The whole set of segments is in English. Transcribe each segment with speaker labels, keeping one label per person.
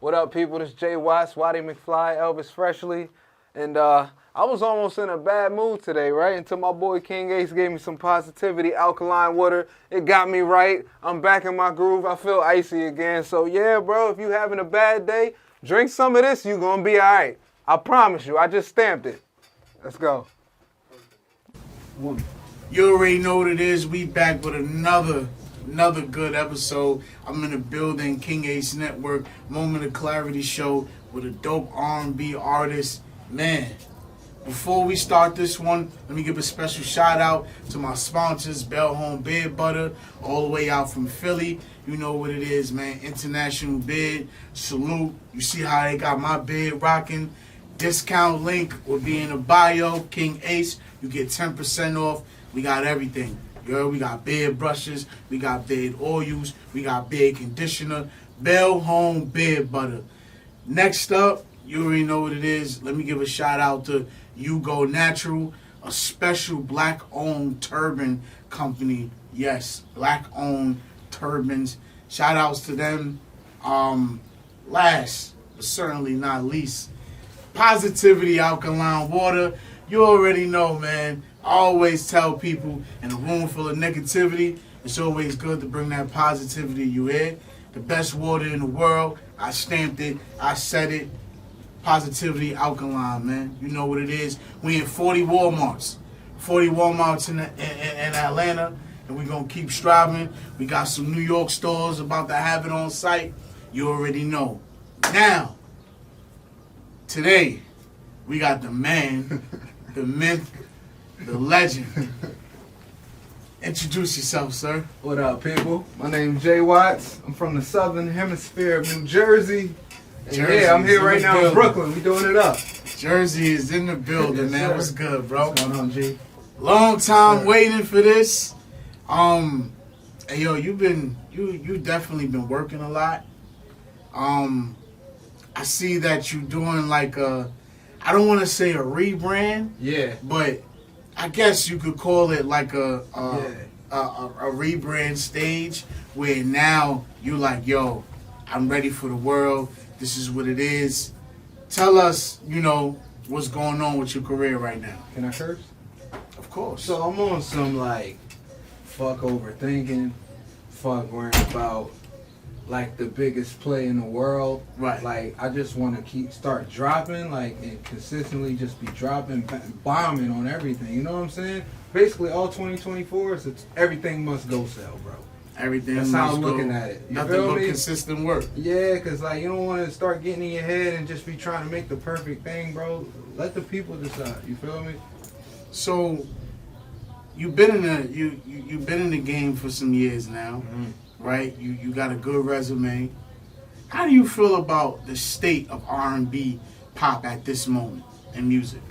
Speaker 1: What up, people? This is Jay Watts, Waddy McFly, Elvis Freshly. And I was almost in a bad mood today, right? Until my boy King Ace gave me some positivity, alkaline water. It got me right. I'm back in my groove. I feel icy again. So yeah, bro, if you having a bad day, drink some of this, you gonna be all right. I promise you. I just stamped it. Let's go.
Speaker 2: You already know what it is. We back with another good episode. I'm in the building, King Ace Network, Moment of Clarity show with a dope R&B artist. Man, before we start this one, let me give a special shout out to my sponsors, Bell Home Beard Butter, all the way out from Philly. You know what it is, man. International Beard. Salute. You see how they got my beard rocking. Discount link will be in the bio. King Ace. You get 10% off. We got everything. Girl, we got beard brushes, we got beard oils, we got beard conditioner, Bell Home Beard Butter. Next up, you already know what it is. Let me give a shout out to You Go Natural, a special black-owned turban company. Yes, black-owned turbans. Shout outs to them. Last, but certainly not least, Positivity Alkaline Water. You already know, man. I always tell people in a room full of negativity, it's always good to bring that positivity you in. The best water in the world. I stamped it. I said it. Positivity Alkaline, man. You know what it is. We in 40 Walmarts. 40 Walmarts in Atlanta. And we're going to keep striving. We got some New York stores about to have it on site. You already know. Now, today, we got the man, the myth, the legend. Introduce yourself, sir.
Speaker 1: What up, people? My name's Jay Watts. I'm from the southern hemisphere of New Jersey. And yeah, I'm here right now in Brooklyn. We doing it up.
Speaker 2: Jersey is in the building,
Speaker 1: Yes,
Speaker 2: man.
Speaker 1: sir.
Speaker 2: What's good, bro?
Speaker 1: What's going on, G?
Speaker 2: Long time waiting for this. Hey, yo, you definitely been working a lot. I see that you doing like I don't want to say a rebrand.
Speaker 1: Yeah.
Speaker 2: But I guess you could call it like a rebrand stage where now you're like, yo, I'm ready for the world. This is what it is. Tell us, what's going on with your career right now.
Speaker 1: Can I curse?
Speaker 2: Of course.
Speaker 1: So I'm on some like fuck overthinking, fuck worrying about like the biggest play in the world.
Speaker 2: Right.
Speaker 1: Like I just want to start dropping like and consistently just be dropping, bombing on everything. You know what I'm saying? Basically all 2024 is everything must go sell, bro.
Speaker 2: Everything.
Speaker 1: That's how I'm looking at it. You
Speaker 2: Nothing
Speaker 1: feel
Speaker 2: but
Speaker 1: me?
Speaker 2: consistent work.
Speaker 1: Yeah, cause like you don't want to start getting in your head and just be trying to make the perfect thing, bro. Let the people decide. You feel me?
Speaker 2: So you've been in the game for some years now.
Speaker 1: Mm-hmm.
Speaker 2: Right? You got a good resume. How do you feel about the state of R&B pop at this moment in music?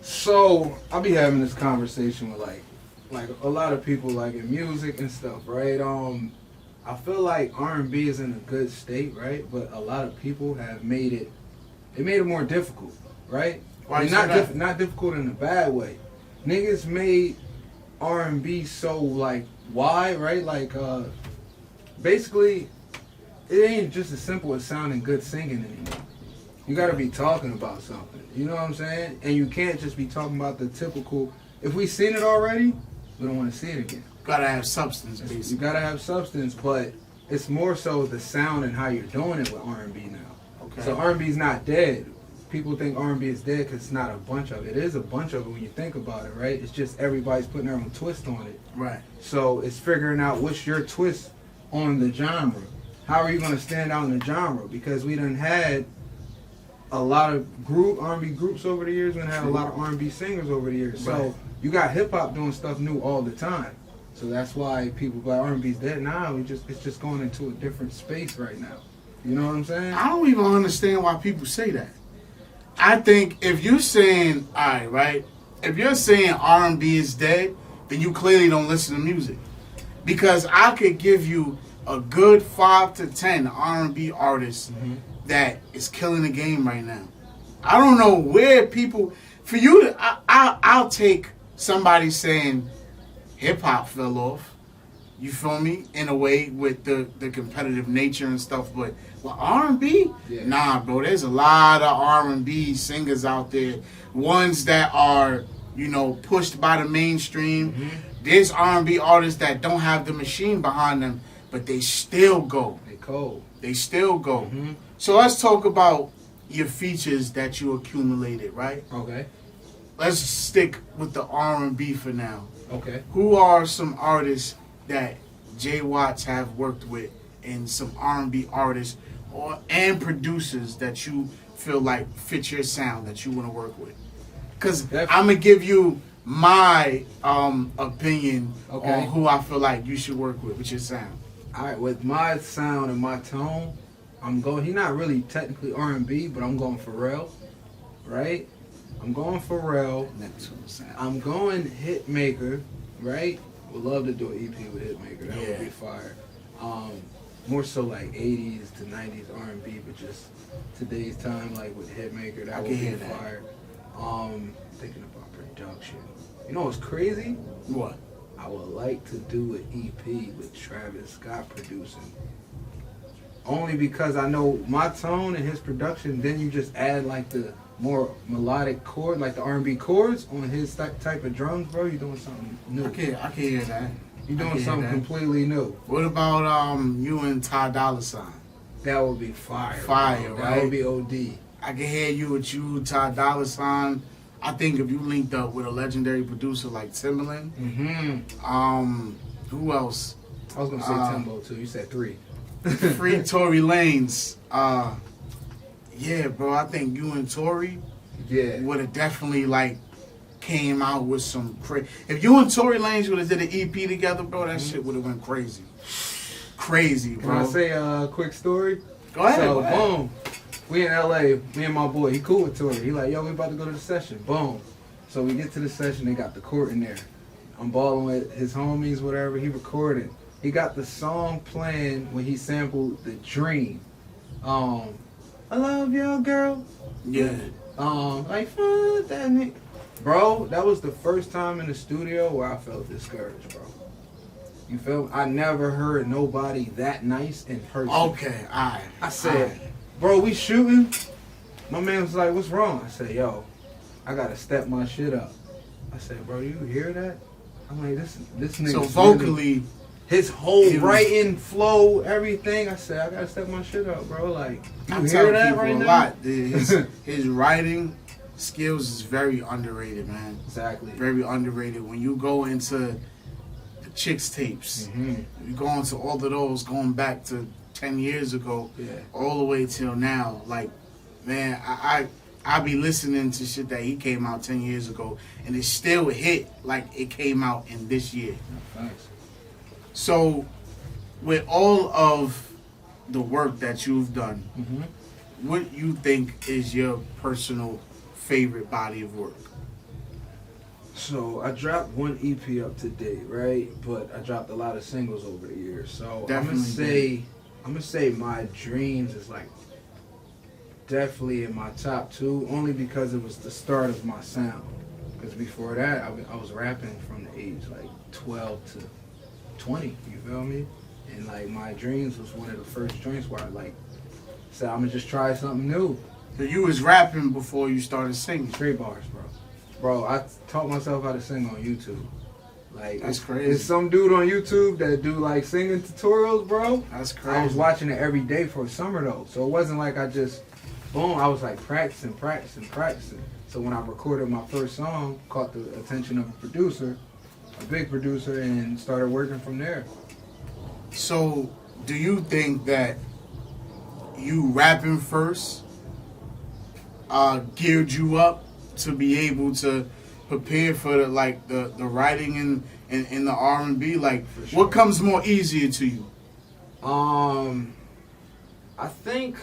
Speaker 1: So I'll be having this conversation with like a lot of people like in music and stuff, right? I feel like R&B is in a good state, right? But a lot of people have made it more difficult, right?
Speaker 2: Why
Speaker 1: And
Speaker 2: you say that?
Speaker 1: not difficult in a bad way. Niggas made R&B so like wide, right? Like basically, it ain't just as simple as sounding good singing anymore. You gotta be talking about something. You know what I'm saying? And you can't just be talking about the typical. If we seen it already, we don't want to see it again.
Speaker 2: Gotta have substance,
Speaker 1: You
Speaker 2: basically.
Speaker 1: gotta have substance, but it's more so the sound and how you're doing it with R&B now.
Speaker 2: Okay.
Speaker 1: So R&B's not dead. People think R&B is dead because it's not a bunch of it. It is a bunch of it when you think about it, right? It's just everybody's putting their own twist on it.
Speaker 2: Right.
Speaker 1: So it's figuring out what's your twist on the genre. How are you going to stand out in the genre? Because we done had a lot of R&B groups over the years. We done had a lot of R&B singers over the years.
Speaker 2: Right.
Speaker 1: So you got hip hop doing stuff new all the time. So that's why people like R&B's dead now. It's just going into a different space right now. You know what I'm saying?
Speaker 2: I don't even understand why people say that. I think if you're saying, all right, right? If you're saying R&B is dead, then you clearly don't listen to music. Because I could give you a good 5 to 10 R&B artists that is killing the game right now. I don't know where people, for you to, I'll take somebody saying hip hop fell off. You feel me? In a way, with the competitive nature and stuff. But with R&B, nah, bro. There's a lot of R&B singers out there. Ones that are, you know, pushed by the mainstream.
Speaker 1: Mm-hmm.
Speaker 2: There's R&B artists that don't have the machine behind them, but they still go.
Speaker 1: They cold.
Speaker 2: They still go.
Speaker 1: Mm-hmm.
Speaker 2: So let's talk about your features that you accumulated, right?
Speaker 1: Okay.
Speaker 2: Let's stick with the R&B for now.
Speaker 1: Okay.
Speaker 2: Who are some artists that Jay Watts have worked with, and some R&B artists and producers that you feel like fit your sound that you want to work with? Because I'm going to give you my opinion on who I feel like you should work with your sound.
Speaker 1: All right, with my sound and my tone, he's not really technically R&B, but I'm going Pharrell, right? I'm going Pharrell. I'm going Hitmaker, right? Would love to do an EP with Hitmaker. That would be fire. More so like 80s to 90s R&B, but just today's time, like with Hitmaker, that would be fire. Thinking about production. You know what's crazy?
Speaker 2: What?
Speaker 1: I would like to do an EP with Travis Scott producing. Only because I know my tone and his production, then you just add like the more melodic chord, like the R&B chords on his type of drums, bro. You're doing something new.
Speaker 2: I can hear that.
Speaker 1: You're doing something completely new.
Speaker 2: What about you and Ty Dolla $ign?
Speaker 1: That would be fire.
Speaker 2: Fire,
Speaker 1: bro.
Speaker 2: right?
Speaker 1: That would be OD.
Speaker 2: I can hear you with you, Ty Dolla $ign. I think if you linked up with a legendary producer like Timbaland, who else?
Speaker 1: I was gonna say Timbo too. You said 3.
Speaker 2: Free Tory Lanez. Yeah, bro. I think you and Tory would have definitely like came out with some crazy. If you and Tory Lanez would have did an EP together, bro, that shit would have went crazy. Crazy, bro.
Speaker 1: Can I say a quick story?
Speaker 2: Go ahead.
Speaker 1: So, boom. We in LA, me and my boy, he cool with Tory. He like, yo, we about to go to the session. Boom. So we get to the session, they got the court in there. I'm balling with his homies, whatever, he recorded. He got the song playing when he sampled The Dream. I love your girl.
Speaker 2: Yeah.
Speaker 1: Like, fuck that nigga. Bro, that was the first time in the studio where I felt discouraged, bro. You feel me? I never heard nobody that nice in person.
Speaker 2: Okay, alright.
Speaker 1: I said, bro, we shooting. My man was like, what's wrong? I said, yo, I gotta step my shit up. I said, bro, you hear that? I'm like, this nigga.
Speaker 2: So vocally,
Speaker 1: his whole writing flow, everything. I said, I gotta step my shit up, bro. Like, you hear that right now? A lot.
Speaker 2: His writing skills is very underrated, man.
Speaker 1: Exactly.
Speaker 2: Very underrated. When you go into the Chicks tapes, you go into all of those going back to 10 years ago, all the way till now. Like, man, I be listening to shit that he came out 10 years ago, and it still hit like it came out in this year.
Speaker 1: Thanks.
Speaker 2: So, with all of the work that you've done, what you think is your personal favorite body of work?
Speaker 1: So I dropped one EP up to date, right? But I dropped a lot of singles over the years. So
Speaker 2: Definitely
Speaker 1: I'm gonna say My Dreams is like definitely in my top 2, only because it was the start of my sound. Because before that, I was rapping from the age like 12 to 20. You feel me? And like My Dreams was one of the first joints where I like said I'm gonna just try something new.
Speaker 2: So you was rapping before you started singing?
Speaker 1: Straight bars, bro. Bro, I taught myself how to sing on YouTube. Like,
Speaker 2: that's crazy.
Speaker 1: There's some dude on YouTube that do like singing tutorials, bro.
Speaker 2: That's crazy.
Speaker 1: I was watching it every day for a summer though, so it wasn't like I just boom. I was like practicing. So when I recorded my first song, caught the attention of a producer, a big producer, and started working from there.
Speaker 2: So, do you think that you rapping first geared you up to be able to prepare for the writing and the R&B? Like, sure. What comes more easier to you?
Speaker 1: I think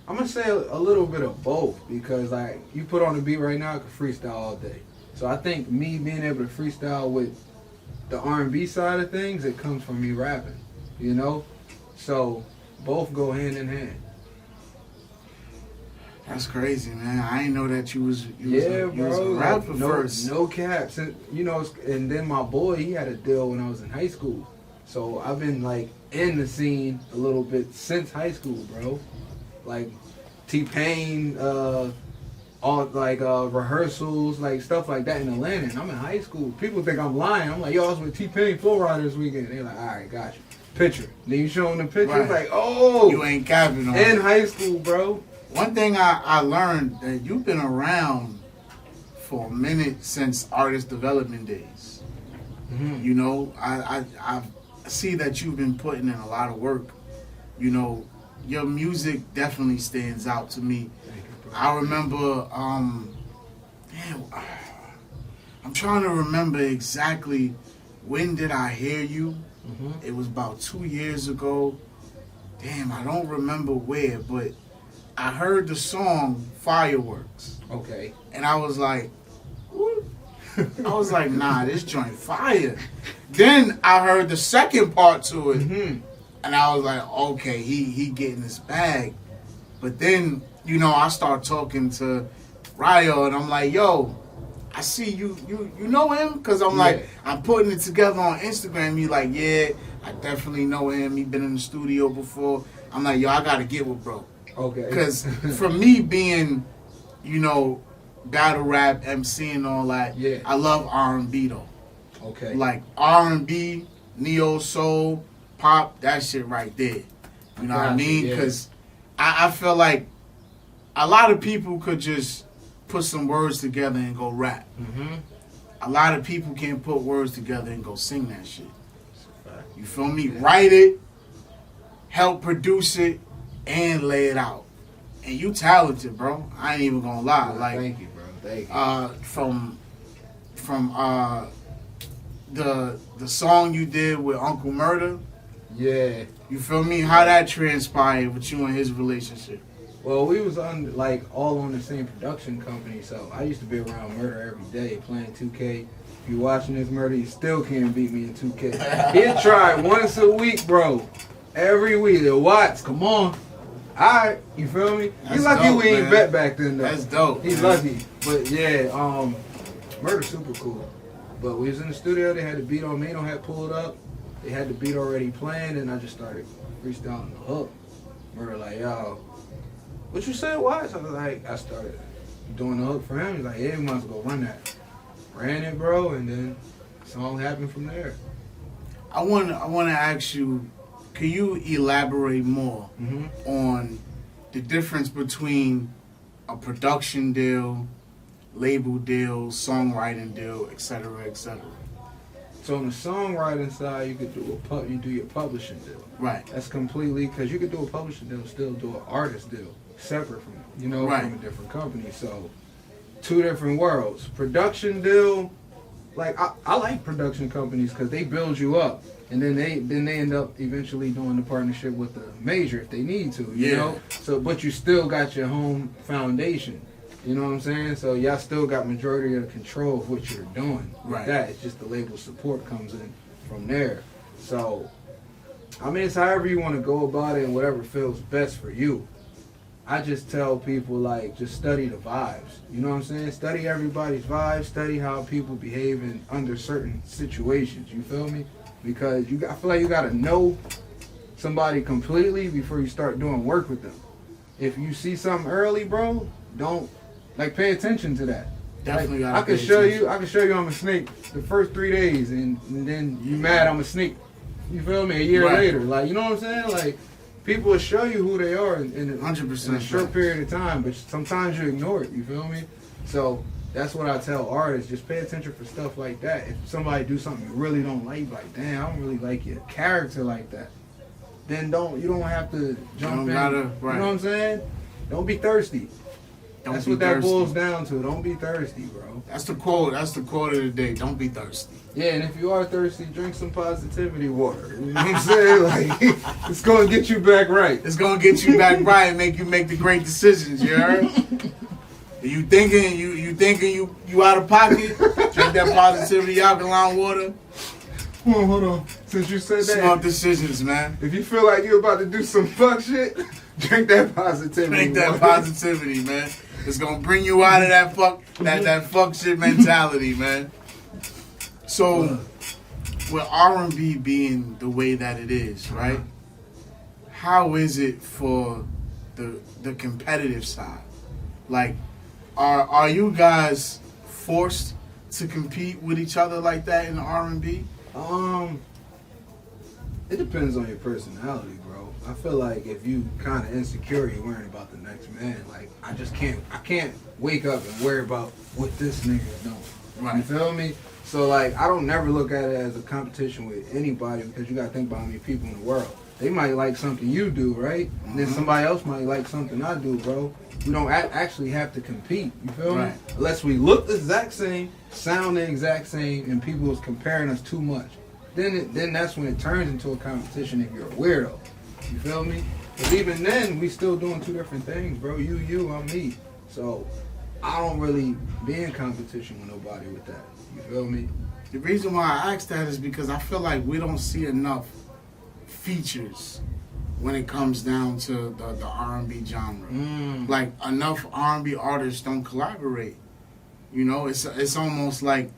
Speaker 1: I'm gonna say a little bit of both, because like you put on a beat right now, I could freestyle all day. So I think me being able to freestyle with the R&B side of things, it comes from me rapping, you know? So both go hand in hand.
Speaker 2: That's crazy, man. I didn't know that you was
Speaker 1: bro.
Speaker 2: a rapper first.
Speaker 1: No caps. And, you know, and then my boy, he had a deal when I was in high school. So I've been like in the scene a little bit since high school, bro. Like T-Pain, all like rehearsals, like stuff like that in Atlanta. And I'm in high school. People think I'm lying. I'm like, yo, I was with T-Pain Flow Rider this weekend. They're like, all right, got you. Picture. Then you show them the picture.
Speaker 2: Right.
Speaker 1: It's like, oh,
Speaker 2: You ain't capping on
Speaker 1: in
Speaker 2: it.
Speaker 1: high school, bro.
Speaker 2: One thing I learned that you've been around for a minute since artist development days.
Speaker 1: Mm-hmm.
Speaker 2: You know, I see that you've been putting in a lot of work. You know, your music definitely stands out to me. I remember, I'm trying to remember exactly when did I hear you.
Speaker 1: Mm-hmm.
Speaker 2: It was about 2 years ago. Damn, I don't remember where, but I heard the song Fireworks.
Speaker 1: Okay.
Speaker 2: And I was like, what? I was like, nah, this joint fire. Then I heard the second part to it.
Speaker 1: Mm-hmm.
Speaker 2: And I was like, okay, he getting his bag. But then, you know, I start talking to Ryo and I'm like, yo, I see you know him? Because I'm like, I'm putting it together on Instagram. You like, yeah, I definitely know him. He been in the studio before. I'm like, yo, I got to get with bro.
Speaker 1: Okay.
Speaker 2: Because for me being, you know, battle rap, MC and all that,
Speaker 1: yeah.
Speaker 2: I love R&B though.
Speaker 1: Okay.
Speaker 2: Like R&B, neo soul, pop, that shit right there. You know what I mean? Because I feel like a lot of people could just put some words together and go rap.
Speaker 1: Mm-hmm.
Speaker 2: A lot of people can't put words together and go sing that shit. You feel me? Yeah. Write it, help produce it, and lay it out. And you talented, bro. I ain't even gonna lie.
Speaker 1: Well,
Speaker 2: like,
Speaker 1: thank you, bro. Thank you.
Speaker 2: From the song you did with Uncle Murder.
Speaker 1: Yeah.
Speaker 2: You feel me? How that transpired with you and his relationship?
Speaker 1: Well, we was all on the same production company, so I used to be around Murder every day playing 2K. If you watching this, Murder, you still can't beat me in 2K. He'd try once a week, bro. Every week. The Watts, come on. Alright, you feel me?
Speaker 2: That's
Speaker 1: He's lucky
Speaker 2: dope,
Speaker 1: we ain't
Speaker 2: man.
Speaker 1: bet back then, though.
Speaker 2: That's dope.
Speaker 1: He's
Speaker 2: man.
Speaker 1: lucky. But yeah, Murder's super cool. But we was in the studio, they had the beat on me, don't have pulled up. They had the beat already planned, and I just started freestyling the hook. Murder like, yo, what you said, Watts? I was like, I started doing the hook for him. He's like, yeah, we might as well go run that. Ran it, bro, and then the song happened from there.
Speaker 2: I want to ask you, can you elaborate more on the difference between a production deal, label deal, songwriting deal, etc., etc.?
Speaker 1: So on the songwriting side, you could do your publishing deal.
Speaker 2: Right.
Speaker 1: That's completely, because you could do a publishing deal, still do an artist deal, separate from,
Speaker 2: Right.
Speaker 1: from a different company. So, two different worlds. Production deal, like I like production companies because they build you up, and then they end up eventually doing the partnership with the major if they need to. You know. So, but you still got your home foundation. You know what I'm saying? So y'all still got majority of the control of what you're doing.
Speaker 2: Right.
Speaker 1: That it's just the label support comes in from there. So, I mean, it's however you want to go about it and whatever feels best for you. I just tell people, like, just study the vibes. You know what I'm saying? Study everybody's vibes. Study how people behave under certain situations. You feel me? Because I feel like you got to know somebody completely before you start doing work with them. If you see something early, bro, don't, pay attention to that.
Speaker 2: Definitely
Speaker 1: like,
Speaker 2: gotta
Speaker 1: I can show you I'm a snake the first 3 days, and then you mad I'm a snake. You feel me? A year later, you know what I'm saying? Like, people will show you who they are in
Speaker 2: 100%
Speaker 1: in a short period of time, but sometimes you ignore it. You feel me? So that's what I tell artists: just pay attention for stuff like that. If somebody do something you really don't like damn, I don't really like your character like that, then you don't have to jump in.
Speaker 2: Right.
Speaker 1: You know what I'm saying? Don't be thirsty. That's what that boils down to. Don't be thirsty, bro.
Speaker 2: That's the quote. That's the quote of the day. Don't be thirsty.
Speaker 1: Yeah, and if you are thirsty, drink some positivity water. You know what I'm saying? Like, it's gonna get you back right.
Speaker 2: It's gonna get you back right and make you make the great decisions. You heard? You thinking you out of pocket? Drink that positivity alkaline water.
Speaker 1: Hold on. Since you said that,
Speaker 2: Smart decisions, man.
Speaker 1: if you feel like you're about to do some fuck shit, drink that positivity.
Speaker 2: Drink that
Speaker 1: water.
Speaker 2: positivity, man. It's gonna bring you out of that fuck shit mentality, man. So with R&B being the way that it is, right? How is it for the competitive side? Like, are you guys forced to compete with each other like that in R&B?
Speaker 3: It depends on your personality, bro. I feel like if you kind of insecure, you're worrying about the next man. Like, I can't wake up and worry about what this nigga is doing.
Speaker 2: Right.
Speaker 3: You feel me? So, like, I don't never look at it as a competition with anybody because you got to think about how many people in the world. They might like something you do, right? And then somebody else might like something I do, bro. We don't actually have to compete, you feel me? Unless we look the exact same, sound the exact same, and people is comparing us too much. Then that's when it turns into a competition if you're a weirdo. You feel me? But even then, we still doing two different things, bro. You, I'm me. So I don't really be in competition with nobody with that. You feel me?
Speaker 2: The reason why I asked that is because I feel like we don't see enough features when it comes down to the R&B genre. Like, enough R&B artists don't collaborate. You know, it's almost like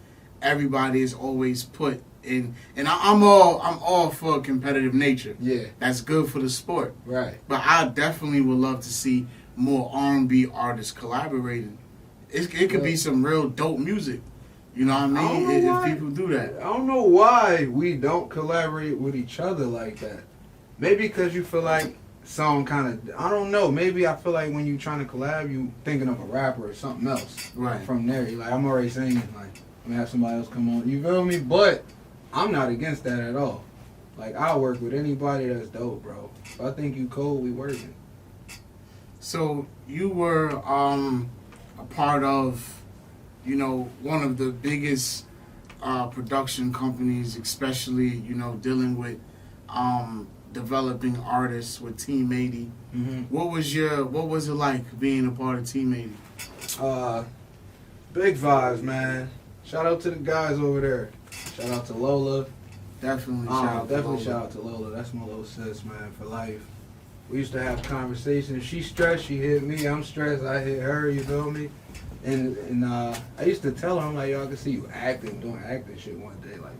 Speaker 2: everybody is always put in, and I'm all for competitive nature.
Speaker 3: Yeah.
Speaker 2: That's good for the sport.
Speaker 3: Right.
Speaker 2: But I definitely would love to see more R&B artists collaborating. It could be some real dope music. You know what I mean? If people do that.
Speaker 3: I don't know why we don't collaborate with each other like that. Maybe because you feel like song kind of, I don't know. Maybe I feel like when you trying to collab, you thinking of a rapper or something else.
Speaker 2: Right.
Speaker 3: From there, you're like, I'm already singing. Like, I'm gonna have somebody else come on. You feel me? But I'm not against that at all. Like, I'll work with anybody that's dope, bro. If I think you cool, we working.
Speaker 2: So you were a part of, you know, one of the biggest production companies, especially, you know, dealing with developing artists with Team 80. What was it like being a part of Team 80?
Speaker 3: Big vibes, man. Shout out to the guys over there. Shout out to Lola.
Speaker 2: Definitely
Speaker 3: Shout out to Lola. That's my little sis, man, for life. We used to have conversations. She stressed, she hit me. I'm stressed, I hit her. You feel me? And I used to tell her, I'm like, yo, I can see you doing acting shit one day, like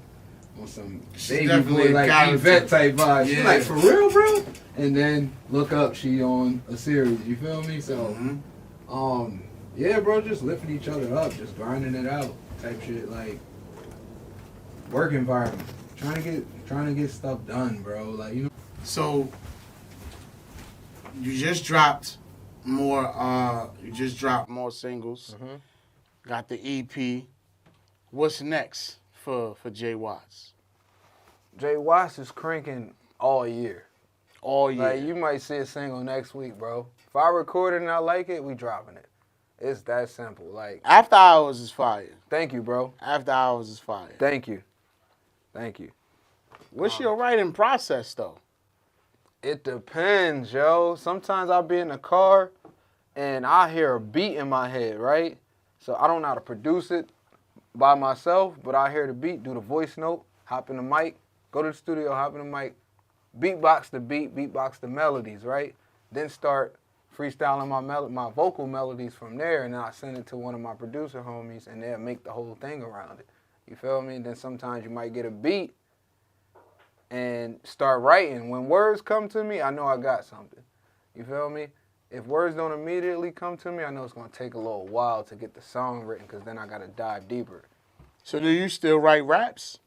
Speaker 3: on some baby boy, like Yvette type vibe. She's like, for real, bro? And then look up, she on a series. You feel me? So, yeah, bro, just lifting each other up, just grinding it out, type shit, like work environment. Trying to get stuff done, bro. Like, you know.
Speaker 2: So you just dropped more singles. Got the EP. What's next for Jay Watts?
Speaker 1: Jay Watts is cranking all year.
Speaker 2: All year.
Speaker 1: Like, you might see a single next week, bro. If I record it and I like it, we dropping it. It's that simple. Like,
Speaker 2: After Hours is fire.
Speaker 1: thank you, bro.
Speaker 2: After Hours is fire.
Speaker 1: Thank you. Thank you.
Speaker 2: What's your writing process, though?
Speaker 1: It depends, yo. Sometimes I'll be in the car and I hear a beat in my head, right? So I don't know how to produce it by myself, but I hear the beat, do the voice note, hop in the mic, go to the studio, hop in the mic, beatbox the beat, beatbox the melodies, right? Then start freestyling my vocal melodies from there, and then I send it to one of my producer homies, and they'll make the whole thing around it. You feel me? And then sometimes you might get a beat and start writing. When words come to me, I know I got something. You feel me? If words don't immediately come to me, I know it's going to take a little while to get the song written, because then I got to dive deeper.
Speaker 2: So do you still write raps?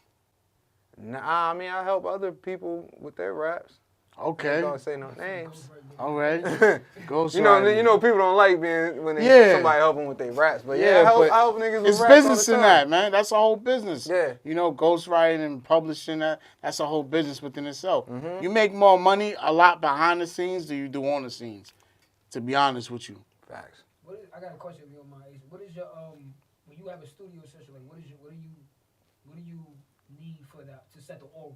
Speaker 1: Nah, I mean, I help other people with their raps.
Speaker 2: Okay.
Speaker 1: I don't say no names.
Speaker 2: All right.
Speaker 1: You know, people don't like when somebody help them with their raps. But I help niggas with
Speaker 2: it's
Speaker 1: raps
Speaker 2: business
Speaker 1: all the
Speaker 2: in
Speaker 1: time.
Speaker 2: that, man. That's a whole business.
Speaker 1: Yeah.
Speaker 2: You know, ghostwriting and publishing that's a whole business within itself. You make more money a lot behind the scenes than you do on the scenes, to be honest with you.
Speaker 1: Facts.
Speaker 4: I got a question if you don't mind. What is your when you have a studio session, like what do you need for that to set the aura?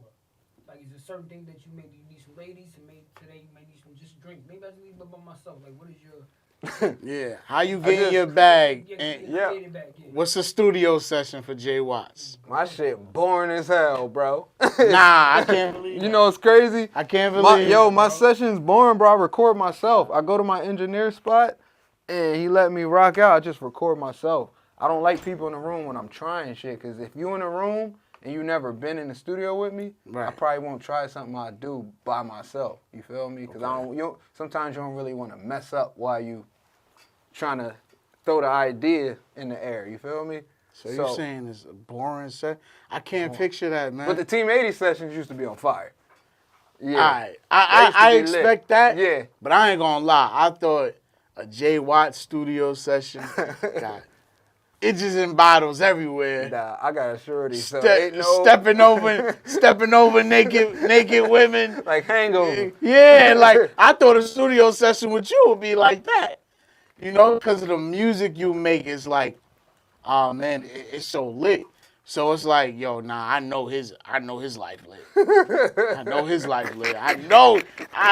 Speaker 4: Like, is there certain thing that you maybe need some ladies, and maybe today you may need some just drinks. Maybe I just need it by myself. Like, what is your
Speaker 2: Yeah. How you get in your bag?
Speaker 4: Yeah.
Speaker 2: What's a studio session for Jay Watts?
Speaker 1: My shit boring as hell, bro.
Speaker 2: Nah, I can't believe
Speaker 1: You know, it's crazy.
Speaker 2: I can't believe
Speaker 1: my session's boring, bro. I record myself. I go to my engineer spot, and he let me rock out. I just record myself. I don't like people in the room when I'm trying shit, because if you in the room and you never been in the studio with me, I
Speaker 2: Right.
Speaker 1: probably won't try something I do by myself. You feel me? Because sometimes you don't really want to mess up while you trying to throw the idea in the air. You feel me?
Speaker 2: So you're saying it's a boring set? I can't picture that, man.
Speaker 1: But the Team 80 sessions used to be on fire. Yeah.
Speaker 2: All right.
Speaker 1: They used to
Speaker 2: I
Speaker 1: be
Speaker 2: expect
Speaker 1: lit.
Speaker 2: that.
Speaker 1: Yeah.
Speaker 2: But I ain't gonna lie. I thought a J Watt studio session, God, it just in bottles everywhere.
Speaker 1: Nah, I got a surety. So ain't no
Speaker 2: stepping over naked women.
Speaker 1: like hangover.
Speaker 2: Yeah, like I thought a studio session with you would be like that. You know, because of the music you make is like, oh man, it's so lit. So it's like, yo, nah, I know his life lit. I know his life lit. I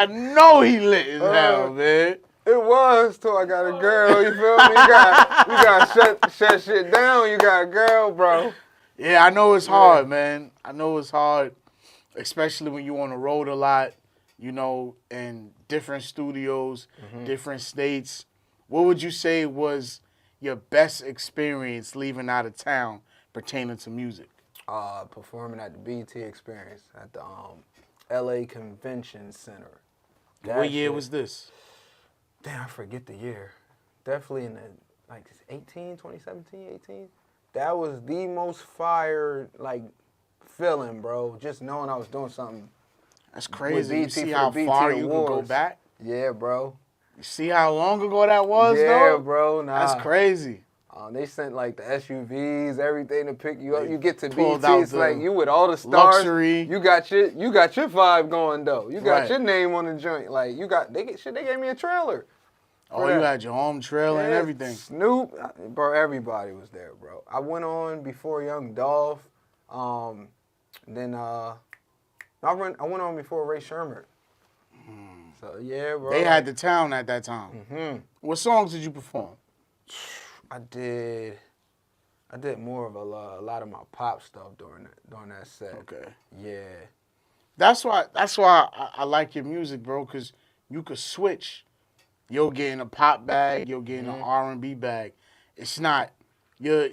Speaker 2: know he lit as hell, man.
Speaker 1: It was till I got a girl. You feel me? You got shut shit down. You got a girl, bro.
Speaker 2: Yeah, I know it's hard, man. I know it's hard, especially when you on the road a lot, you know, in different studios, different states. What would you say was your best experience leaving out of town pertaining to music?
Speaker 1: Performing at the BT Experience at the LA Convention Center.
Speaker 2: What year was this?
Speaker 1: Damn, I forget the year. Definitely in the 2017, 18. That was the most fire feeling, bro. Just knowing I was doing something.
Speaker 2: That's crazy. You
Speaker 1: BT
Speaker 2: see
Speaker 1: for
Speaker 2: how
Speaker 1: the BT
Speaker 2: far you could go
Speaker 1: Awards.
Speaker 2: back?
Speaker 1: Yeah, bro.
Speaker 2: You see how long ago that was,
Speaker 1: Yeah,
Speaker 2: though?
Speaker 1: bro. Nah.
Speaker 2: That's crazy.
Speaker 1: They sent the SUVs, everything to pick you up. You get to
Speaker 2: pulled
Speaker 1: BT,
Speaker 2: out
Speaker 1: it's
Speaker 2: the
Speaker 1: like you with all the stars.
Speaker 2: luxury.
Speaker 1: You got your vibe going though. You got
Speaker 2: Right.
Speaker 1: your name on the joint. Like they gave me a trailer.
Speaker 2: Oh, you had your home trailer and
Speaker 1: Yeah,
Speaker 2: everything.
Speaker 1: Snoop, bro, everybody was there, bro. I went on before Young Dolph. Then I went on before Ray Sherman. So yeah, bro.
Speaker 2: They had the town at that time.
Speaker 1: Mm-hmm.
Speaker 2: What songs did you perform?
Speaker 1: I did more of a lot of my pop stuff during that set.
Speaker 2: Okay.
Speaker 1: Yeah.
Speaker 2: That's why I like your music, bro, because you could switch. You'll get in a pop bag, you'll get in an R&B bag. It's not, your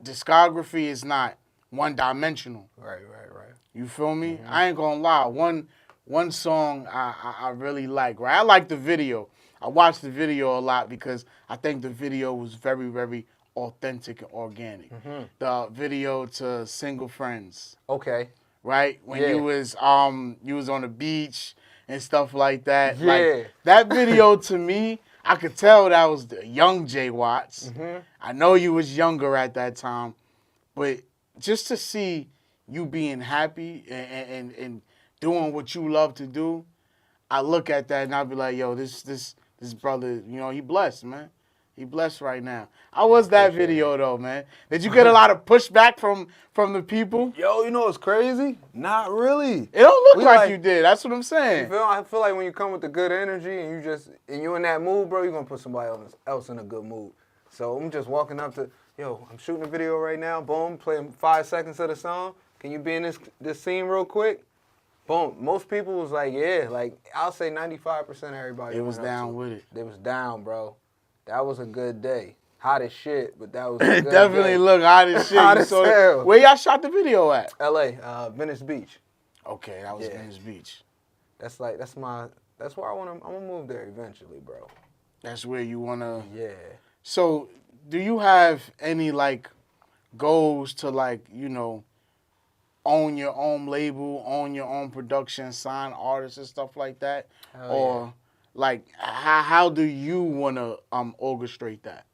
Speaker 2: discography is not one-dimensional.
Speaker 1: Right.
Speaker 2: You feel me? I ain't gonna lie. One song I really like, right? I like the video. I watched the video a lot because I think the video was very, very authentic and organic. The video to Single Friends.
Speaker 1: Okay.
Speaker 2: Right? When
Speaker 1: Yeah.
Speaker 2: you was on the beach and stuff like that.
Speaker 1: Yeah.
Speaker 2: Like, that video to me, I could tell that was the young Jay Watts. I know you was younger at that time, but just to see you being happy and doing what you love to do, I look at that and I'll be like, yo, this brother, you know, he blessed, man. He blessed right now. How was that video though, man? Did you get a lot of pushback from the people?
Speaker 1: Yo, you know what's crazy? Not really.
Speaker 2: It don't look
Speaker 1: We
Speaker 2: like
Speaker 1: like-
Speaker 2: you did. That's what I'm saying.
Speaker 1: I feel like when you come with the good energy and you in that mood, bro, you're gonna put somebody else in a good mood. So I'm just walking up to, yo, I'm shooting a video right now. Boom, playing 5 seconds of the song. Can you be in this scene real quick? Boom. Most people was like, yeah. Like I'll say 95% of everybody.
Speaker 2: It was
Speaker 1: went up
Speaker 2: down
Speaker 1: to
Speaker 2: with it.
Speaker 1: They was down, bro. That was a good day. Hot as shit, but that was a good
Speaker 2: Definitely
Speaker 1: day.
Speaker 2: look hot as shit.
Speaker 1: Hot
Speaker 2: You
Speaker 1: as
Speaker 2: saw
Speaker 1: hell.
Speaker 2: Where y'all shot the video at?
Speaker 1: LA, Venice Beach.
Speaker 2: Okay, that was
Speaker 1: Yeah.
Speaker 2: Venice Beach.
Speaker 1: That's where I'm gonna move there eventually, bro.
Speaker 2: That's where you wanna.
Speaker 1: Yeah.
Speaker 2: So, do you have any goals to own your own label, own your own production, sign artists and stuff like that?
Speaker 1: Hell
Speaker 2: Or how do you wanna orchestrate that?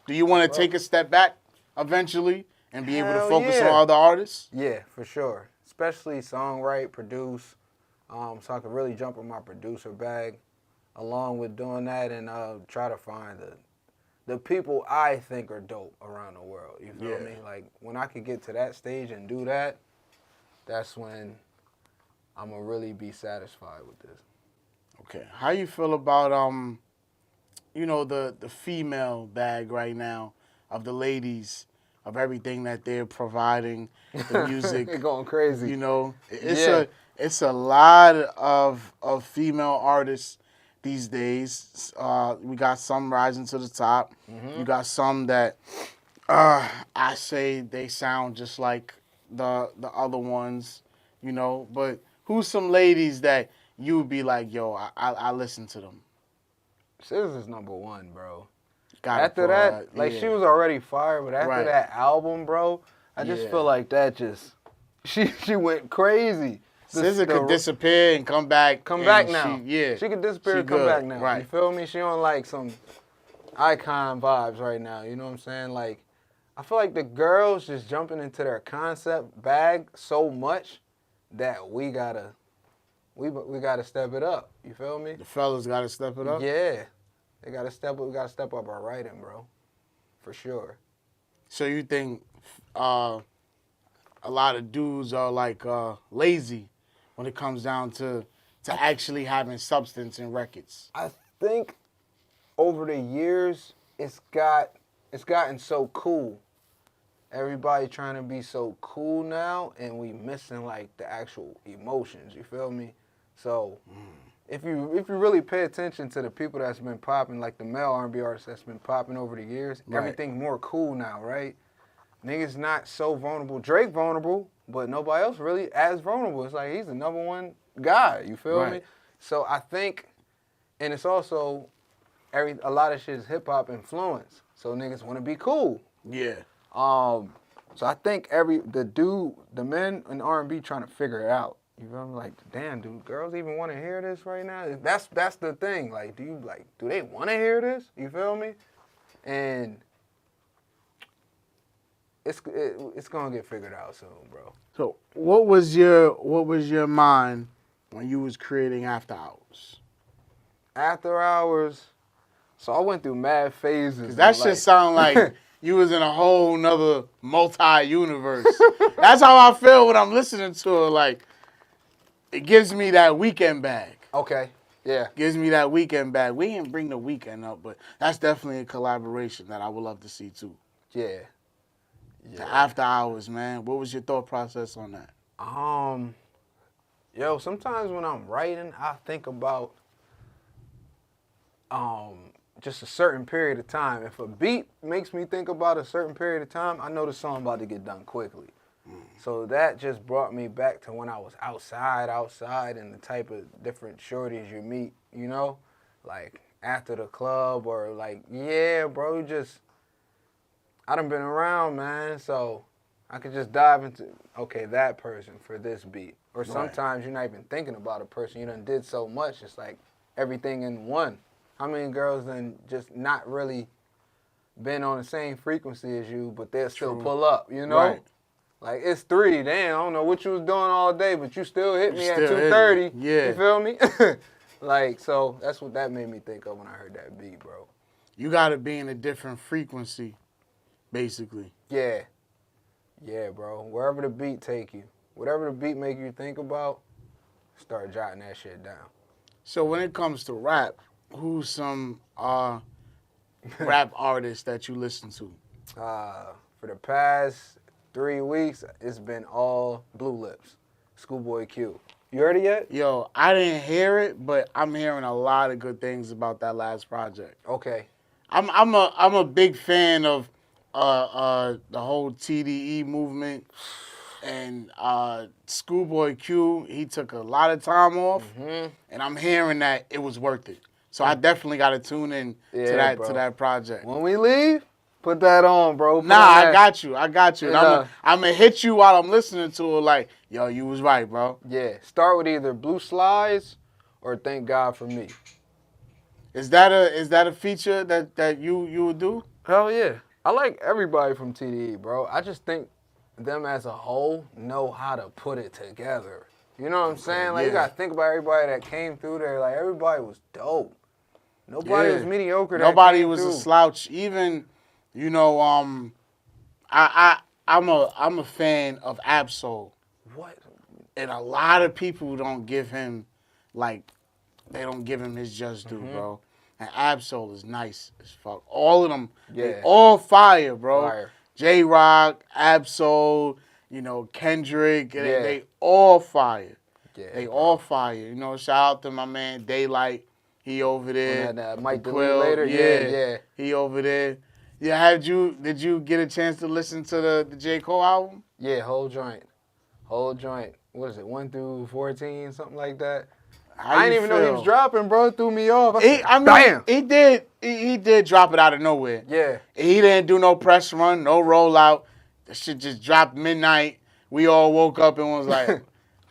Speaker 2: Do you wanna take a step back eventually and be able to
Speaker 1: Hell
Speaker 2: focus
Speaker 1: yeah.
Speaker 2: on other artists?
Speaker 1: Yeah, for sure. Especially songwrite, produce, so I could really jump in my producer bag, along with doing that and try to find the people I think are dope around the world. You feel me? Like when I could get to that stage and do that, that's when I'm gonna really be satisfied with this.
Speaker 2: Okay. How you feel about the female bag right now of the ladies, of everything that they're providing, the music.
Speaker 1: They're going crazy.
Speaker 2: You know,
Speaker 1: Yeah.
Speaker 2: it's a lot of female artists these days. We got some rising to the top. You got some that I say they sound just like the other ones, you know. But who's some ladies that you would be like, yo, I listen to them?
Speaker 1: SZA is number one, bro.
Speaker 2: Got it
Speaker 1: After
Speaker 2: for
Speaker 1: that,
Speaker 2: her,
Speaker 1: like
Speaker 2: yeah.
Speaker 1: she was already fire, but after
Speaker 2: Right.
Speaker 1: that album, bro, I just
Speaker 2: Yeah.
Speaker 1: feel like that just she went crazy.
Speaker 2: SZA could disappear and come back.
Speaker 1: Come
Speaker 2: and
Speaker 1: back now.
Speaker 2: Yeah,
Speaker 1: She could disappear
Speaker 2: she
Speaker 1: and come
Speaker 2: good,
Speaker 1: back now.
Speaker 2: right.
Speaker 1: You feel me? She on like some icon vibes right now. You know what I'm saying? Like, I feel like the girls just jumping into their concept bag so much that we gotta step it up. You feel me?
Speaker 2: The fellas got to step it up.
Speaker 1: Yeah, they gotta step up. We gotta step up our writing, bro, for sure.
Speaker 2: So you think a lot of dudes are like lazy when it comes down to actually having substance in records?
Speaker 1: I think over the years it's gotten so cool. Everybody trying to be so cool now, and we missing like the actual emotions. You feel me? So if you really pay attention to the people that's been popping, like the male R&B artists that's been popping over the years,
Speaker 2: Right.
Speaker 1: everything's more cool now, right? Niggas not so vulnerable. Drake vulnerable, but nobody else really as vulnerable. It's like he's the number one guy. You feel me?
Speaker 2: Right.
Speaker 1: So I think, and it's also a lot of shit is hip hop influence. So niggas want to be cool.
Speaker 2: Yeah.
Speaker 1: So I think the men in R&B trying to figure it out. You feel me? Like, damn, do girls even want to hear this right now? That's the thing. Like, do they want to hear this? You feel me? And it's gonna get figured out soon, bro.
Speaker 2: So what was your mind when you was creating After Hours?
Speaker 1: After Hours, so I went through mad phases.
Speaker 2: 'Cause that shit sound like you was in a whole nother multi-universe. That's how I feel when I'm listening to it. Like, it gives me that weekend bag.
Speaker 1: Okay, yeah.
Speaker 2: Gives me that weekend bag. We didn't bring the weekend up, but that's definitely a collaboration that I would love to see too.
Speaker 1: Yeah.
Speaker 2: The After Hours, man. What was your thought process on that?
Speaker 1: Yo, sometimes when I'm writing, I think about just a certain period of time. If a beat makes me think about a certain period of time, I know the song about to get done quickly. So that just brought me back to when I was outside, and the type of different shorties you meet, you know? Like, after the club or like, yeah, bro, I done been around, man, so I could just dive into, okay, that person for this beat. Or sometimes you're not even thinking about a person. You done did so much, it's like everything in one. How many girls done just not really been on the same frequency as you, but they'll still pull up, you know?
Speaker 2: Right.
Speaker 1: Like, it's 3, damn, I don't know what you was doing all day, but you still hit me at
Speaker 2: still hit
Speaker 1: 2:30.
Speaker 2: me. Yeah.
Speaker 1: You feel me? Like, so that's what that made me think of when I heard that beat, bro.
Speaker 2: You got to be in a different frequency, basically.
Speaker 1: Yeah. Yeah, bro. Wherever the beat take you, whatever the beat make you think about, start jotting that shit down.
Speaker 2: So when it comes to rap, who's some rap artists that you listen to?
Speaker 1: For the past 3 weeks, it's been all Blue Lips, Schoolboy Q. You heard it yet?
Speaker 2: Yo, I didn't hear it, but I'm hearing a lot of good things about that last project.
Speaker 1: Okay.
Speaker 2: I'm a big fan of the whole TDE movement, and Schoolboy Q. He took a lot of time off, and I'm hearing that it was worth it. So I definitely got to tune in to that project.
Speaker 1: When we leave, put that on, bro.
Speaker 2: I got you. And
Speaker 1: Yeah.
Speaker 2: I'm going to hit you while I'm listening to it like, yo, you was right, bro.
Speaker 1: Yeah. Start with either Blue Slides or Thank God for Me.
Speaker 2: Is that a feature that you would do?
Speaker 1: Hell yeah. I like everybody from TDE, bro. I just think them as a whole know how to put it together. You know what I'm saying? Like, you got to think about everybody that came through there. Like, everybody was dope. Nobody was mediocre.
Speaker 2: Nobody was a slouch. Even, you know, I'm a fan of Absol.
Speaker 1: What?
Speaker 2: And a lot of people don't give him, like, they don't give him his just due, bro. And Absol is nice as fuck. All of them, they all fire, bro.
Speaker 1: Fire.
Speaker 2: J-Rock, Absol, you know, Kendrick, they all fire.
Speaker 1: Yeah,
Speaker 2: they all fire. You know, shout out to my man Daylight. He over there.
Speaker 1: Might delete
Speaker 2: Quill,
Speaker 1: later. Yeah.
Speaker 2: He over there. Yeah, did you get a chance to listen to the J. Cole album?
Speaker 1: Yeah, whole joint. What is it, 1 through 14, something like that?
Speaker 2: How
Speaker 1: I didn't
Speaker 2: you
Speaker 1: even know he was
Speaker 2: feel?
Speaker 1: dropping, bro. It threw me off.
Speaker 2: Bam!
Speaker 1: Damn.
Speaker 2: He did drop it out of nowhere.
Speaker 1: Yeah.
Speaker 2: He didn't do no press run, no rollout. The shit just dropped midnight. We all woke up and was like,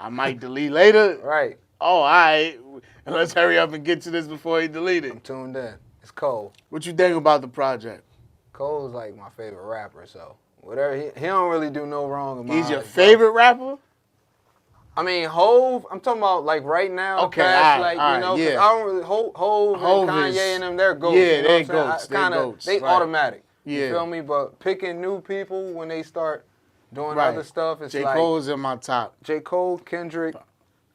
Speaker 2: I might delete later.
Speaker 1: Right.
Speaker 2: Oh, all right. Let's hurry up and get to this before he delete
Speaker 1: I'm
Speaker 2: it.
Speaker 1: tuned in. It's Cole.
Speaker 2: What you think about the project?
Speaker 1: Cole's like my favorite rapper, so whatever. He don't really do no wrong in my
Speaker 2: He's your
Speaker 1: eyes, bro.
Speaker 2: favorite rapper?
Speaker 1: I mean, Hove, I'm talking about like right now.
Speaker 2: Okay,
Speaker 1: past,
Speaker 2: all right,
Speaker 1: like,
Speaker 2: all
Speaker 1: you know,
Speaker 2: right,
Speaker 1: 'cause
Speaker 2: yeah.
Speaker 1: I don't really, Hove and Kanye
Speaker 2: is-
Speaker 1: and them, they're goats.
Speaker 2: yeah,
Speaker 1: you know
Speaker 2: they're
Speaker 1: what I'm saying?
Speaker 2: goats, they're goats,
Speaker 1: They
Speaker 2: right.
Speaker 1: automatic.
Speaker 2: Yeah.
Speaker 1: You feel me? But picking new people when they start doing
Speaker 2: Right.
Speaker 1: other stuff, it's
Speaker 2: J.
Speaker 1: like
Speaker 2: Cole's in my top.
Speaker 1: J. Cole, Kendrick,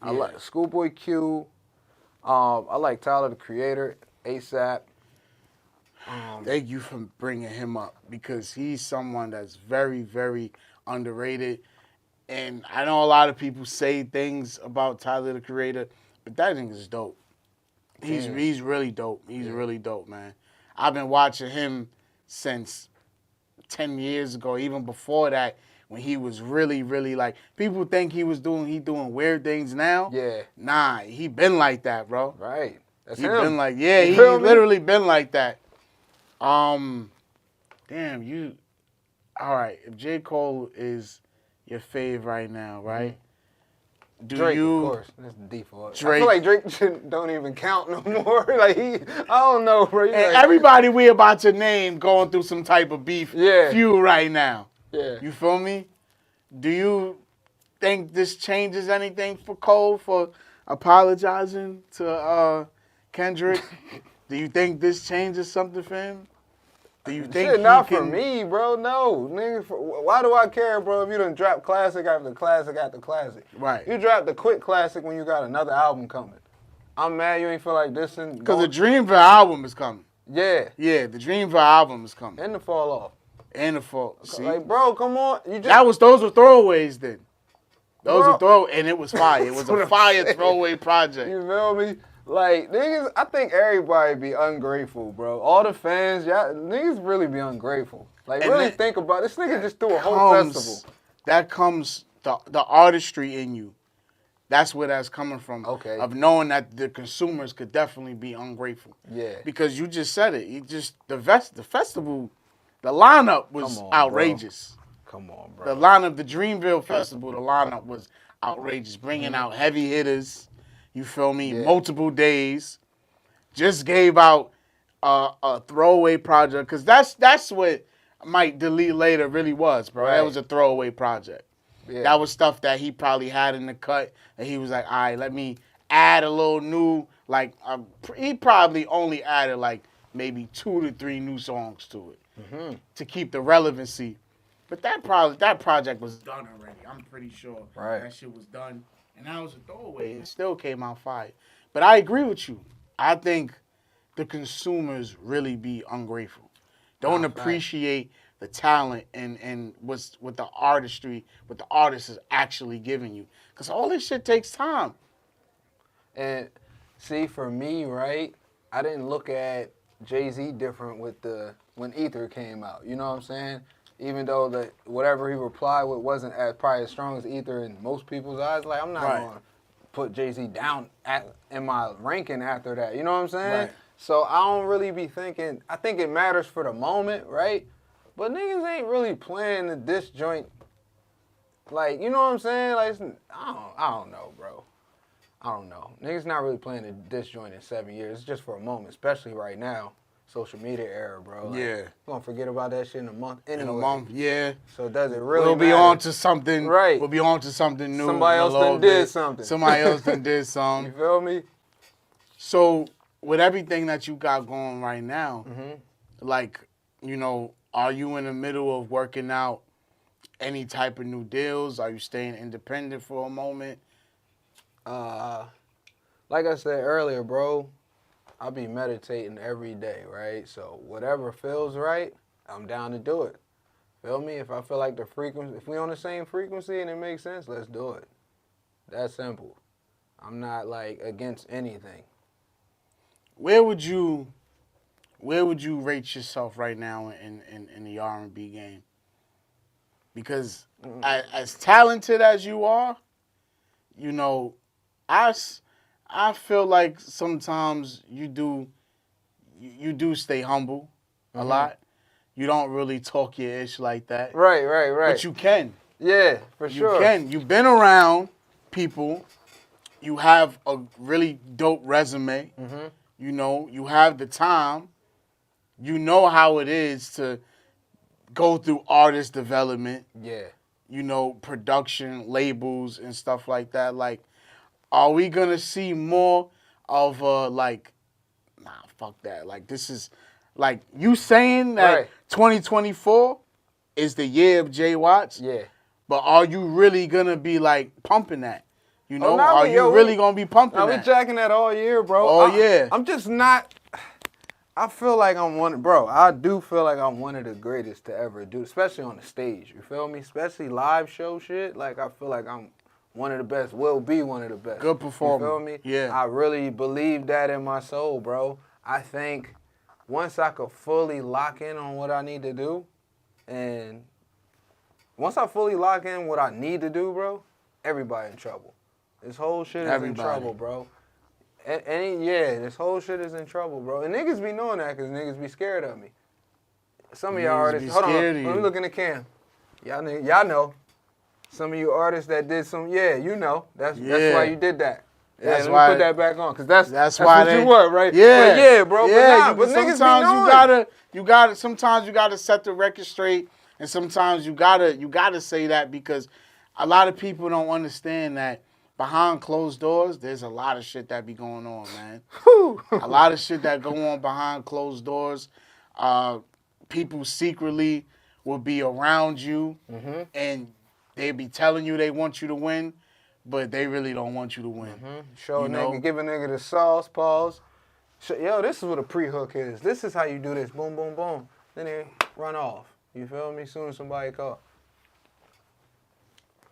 Speaker 1: I
Speaker 2: Yeah.
Speaker 1: like Schoolboy Q. I like Tyler, the Creator, ASAP.
Speaker 2: Thank you for bringing him up because he's someone that's very, very underrated. And I know a lot of people say things about Tyler, the Creator, but that nigga's dope. He's really dope. He's really dope, man. I've been watching him since 10 years ago, even before that, when he was really, really like, people think he doing weird things now.
Speaker 1: Yeah.
Speaker 2: Nah, he been like that, bro.
Speaker 1: Right. That's
Speaker 2: He
Speaker 1: him.
Speaker 2: been like, yeah,
Speaker 1: You
Speaker 2: he
Speaker 1: feel me?
Speaker 2: literally been like that. Damn, all right, if J. Cole is your fave right now, right? Do
Speaker 1: Drake,
Speaker 2: you,
Speaker 1: of course. That's the default. I
Speaker 2: Drake-
Speaker 1: feel like Drake don't even count no more. Like I don't know, bro.
Speaker 2: and
Speaker 1: Like,
Speaker 2: everybody we about to name going through some type of beef
Speaker 1: Yeah.
Speaker 2: feud right now.
Speaker 1: yeah.
Speaker 2: You feel me? Do you think this changes anything for Cole for apologizing to Kendrick? Do you think this changes something for him? Do you think
Speaker 1: Shit, not
Speaker 2: he
Speaker 1: for
Speaker 2: can,
Speaker 1: me, bro. No, nigga. Why do I care, bro? If you done drop classic after classic after classic,
Speaker 2: Right.
Speaker 1: You dropped the quick classic when you got another album coming. I'm mad you ain't feel like this and
Speaker 2: Because the Dreamville album is coming.
Speaker 1: yeah,
Speaker 2: Yeah, the Dreamville album is coming.
Speaker 1: and the fall off.
Speaker 2: And the fault. See?
Speaker 1: Like, bro, come on. You just
Speaker 2: Those were throwaways then. Those
Speaker 1: Bro.
Speaker 2: were throwaways, and it was fire. It was
Speaker 1: That's what
Speaker 2: a
Speaker 1: I'm
Speaker 2: fire
Speaker 1: saying.
Speaker 2: throwaway project.
Speaker 1: You feel me? Like, niggas, I think everybody be ungrateful, bro. All the fans, y'all, niggas really be ungrateful. Like,
Speaker 2: And
Speaker 1: really
Speaker 2: that
Speaker 1: think about it. This nigga just threw a whole festival.
Speaker 2: That comes the artistry in you. That's where that's coming from.
Speaker 1: Okay.
Speaker 2: Of knowing that the consumers could definitely be ungrateful.
Speaker 1: Yeah.
Speaker 2: Because you just said it. You just the festival, the lineup was
Speaker 1: Come on, bro.
Speaker 2: outrageous.
Speaker 1: Come on,
Speaker 2: The
Speaker 1: bro.
Speaker 2: lineup, the Dreamville Festival, the lineup was outrageous, bringing out heavy hitters. You feel me?
Speaker 1: Yeah.
Speaker 2: Multiple days. Just gave out a throwaway project because that's what Might Delete Later really was, bro. That
Speaker 1: Right.
Speaker 2: was a throwaway project.
Speaker 1: Yeah.
Speaker 2: That was stuff that he probably had in the cut, and he was like, all right, let me add a little new. Like he probably only added like maybe 2 to 3 new songs to it to keep the relevancy. But that project was done already. I'm pretty sure
Speaker 1: Right.
Speaker 2: that shit was done, and that was a throwaway. It still came out fire. But I agree with you. I think the consumers really be ungrateful. Don't
Speaker 1: Nah, fact.
Speaker 2: appreciate the talent and what the artistry, what the artist is actually giving you. Because all this shit takes time.
Speaker 1: And see, for me, right, I didn't look at Jay-Z different when Ether came out. You know what I'm saying? Even though whatever he replied with wasn't probably as strong as Ether in most people's eyes, like I'm not
Speaker 2: Right.
Speaker 1: going to put Jay-Z down in my ranking after that. You know what I'm saying?
Speaker 2: Right.
Speaker 1: So I don't really be thinking. I think it matters for the moment, right? But niggas ain't really playing the diss joint. Like, you know what I'm saying? Like, I don't know, bro. I don't know. Niggas not really playing the diss joint in 7 years. It's just for a moment, especially right now. Social media era, bro. Like,
Speaker 2: Yeah.
Speaker 1: We're going to forget about that shit in a month anyway.
Speaker 2: In a month, yeah.
Speaker 1: So does it really
Speaker 2: We'll be
Speaker 1: matter?
Speaker 2: on to something.
Speaker 1: Right.
Speaker 2: We'll be on to something new.
Speaker 1: Somebody
Speaker 2: in a
Speaker 1: else
Speaker 2: little
Speaker 1: done did
Speaker 2: bit.
Speaker 1: something.
Speaker 2: Somebody else done did
Speaker 1: You
Speaker 2: something.
Speaker 1: feel me?
Speaker 2: So with everything that you got going right now,
Speaker 1: Mm-hmm.
Speaker 2: like, you know, are you in the middle of working out any type of new deals? Are you staying independent for a moment?
Speaker 1: Like I said earlier, bro, I be meditating every day, right? So whatever feels right, I'm down to do it. Feel me? If I feel like if we on the same frequency and it makes sense, let's do it. That's simple. I'm not like against anything.
Speaker 2: Where would you where would you rate yourself right now in the R&B game? Because as talented as you are, you know, I feel like sometimes you do stay humble a lot. You don't really talk your ish like that.
Speaker 1: Right.
Speaker 2: But you can.
Speaker 1: Yeah, for sure.
Speaker 2: You can. You've been around people. You have a really dope resume. You know, you have the time. You know how it is to go through artist development.
Speaker 1: Yeah.
Speaker 2: You know, production, labels, and stuff like that. Like, are we going to see more of like, nah, fuck that. Like, this is, like, you saying that 2024 is the year of Jay Watts?
Speaker 1: Yeah.
Speaker 2: But are you really going to be, like, pumping that? You know,
Speaker 1: nah,
Speaker 2: are you really going to be pumping
Speaker 1: that?
Speaker 2: We
Speaker 1: jacking that all year, bro.
Speaker 2: All year.
Speaker 1: I'm just not... I feel like I'm I do feel like I'm one of the greatest to ever do, especially on the stage. You feel me? Especially live show shit. Like, I feel like I'm one of the best, will be one of the best.
Speaker 2: Good performer.
Speaker 1: You feel me?
Speaker 2: Yeah.
Speaker 1: I really believe that in my soul, bro. I think once I could fully lock in on what I need to do, and once I fully lock in what I need to do, bro, everybody in trouble. This whole shit is in trouble, bro. This whole shit is in trouble, bro. And niggas be knowing that because niggas be scared of me. Some of y'all artists, hold on, let me look in the cam. Y'all know. Some of you artists that did some, you know. That's why you did that. That's let me put that back on, because that's why what you were, right?
Speaker 2: Yeah.
Speaker 1: But yeah, bro. Yeah, but niggas be knowing.
Speaker 2: Sometimes you gotta set the record straight, and sometimes you gotta say that, because a lot of people don't understand that behind closed doors, there's a lot of shit that be going on, man. A lot of shit that go on behind closed doors. People secretly will be around you, and they be telling you they want you to win, but they really don't want you to win.
Speaker 1: Show a nigga, give a nigga the sauce, pause. Yo, this is what a pre-hook is. This is how you do this. Boom, boom, boom. Then they run off. You feel me? Soon as somebody call.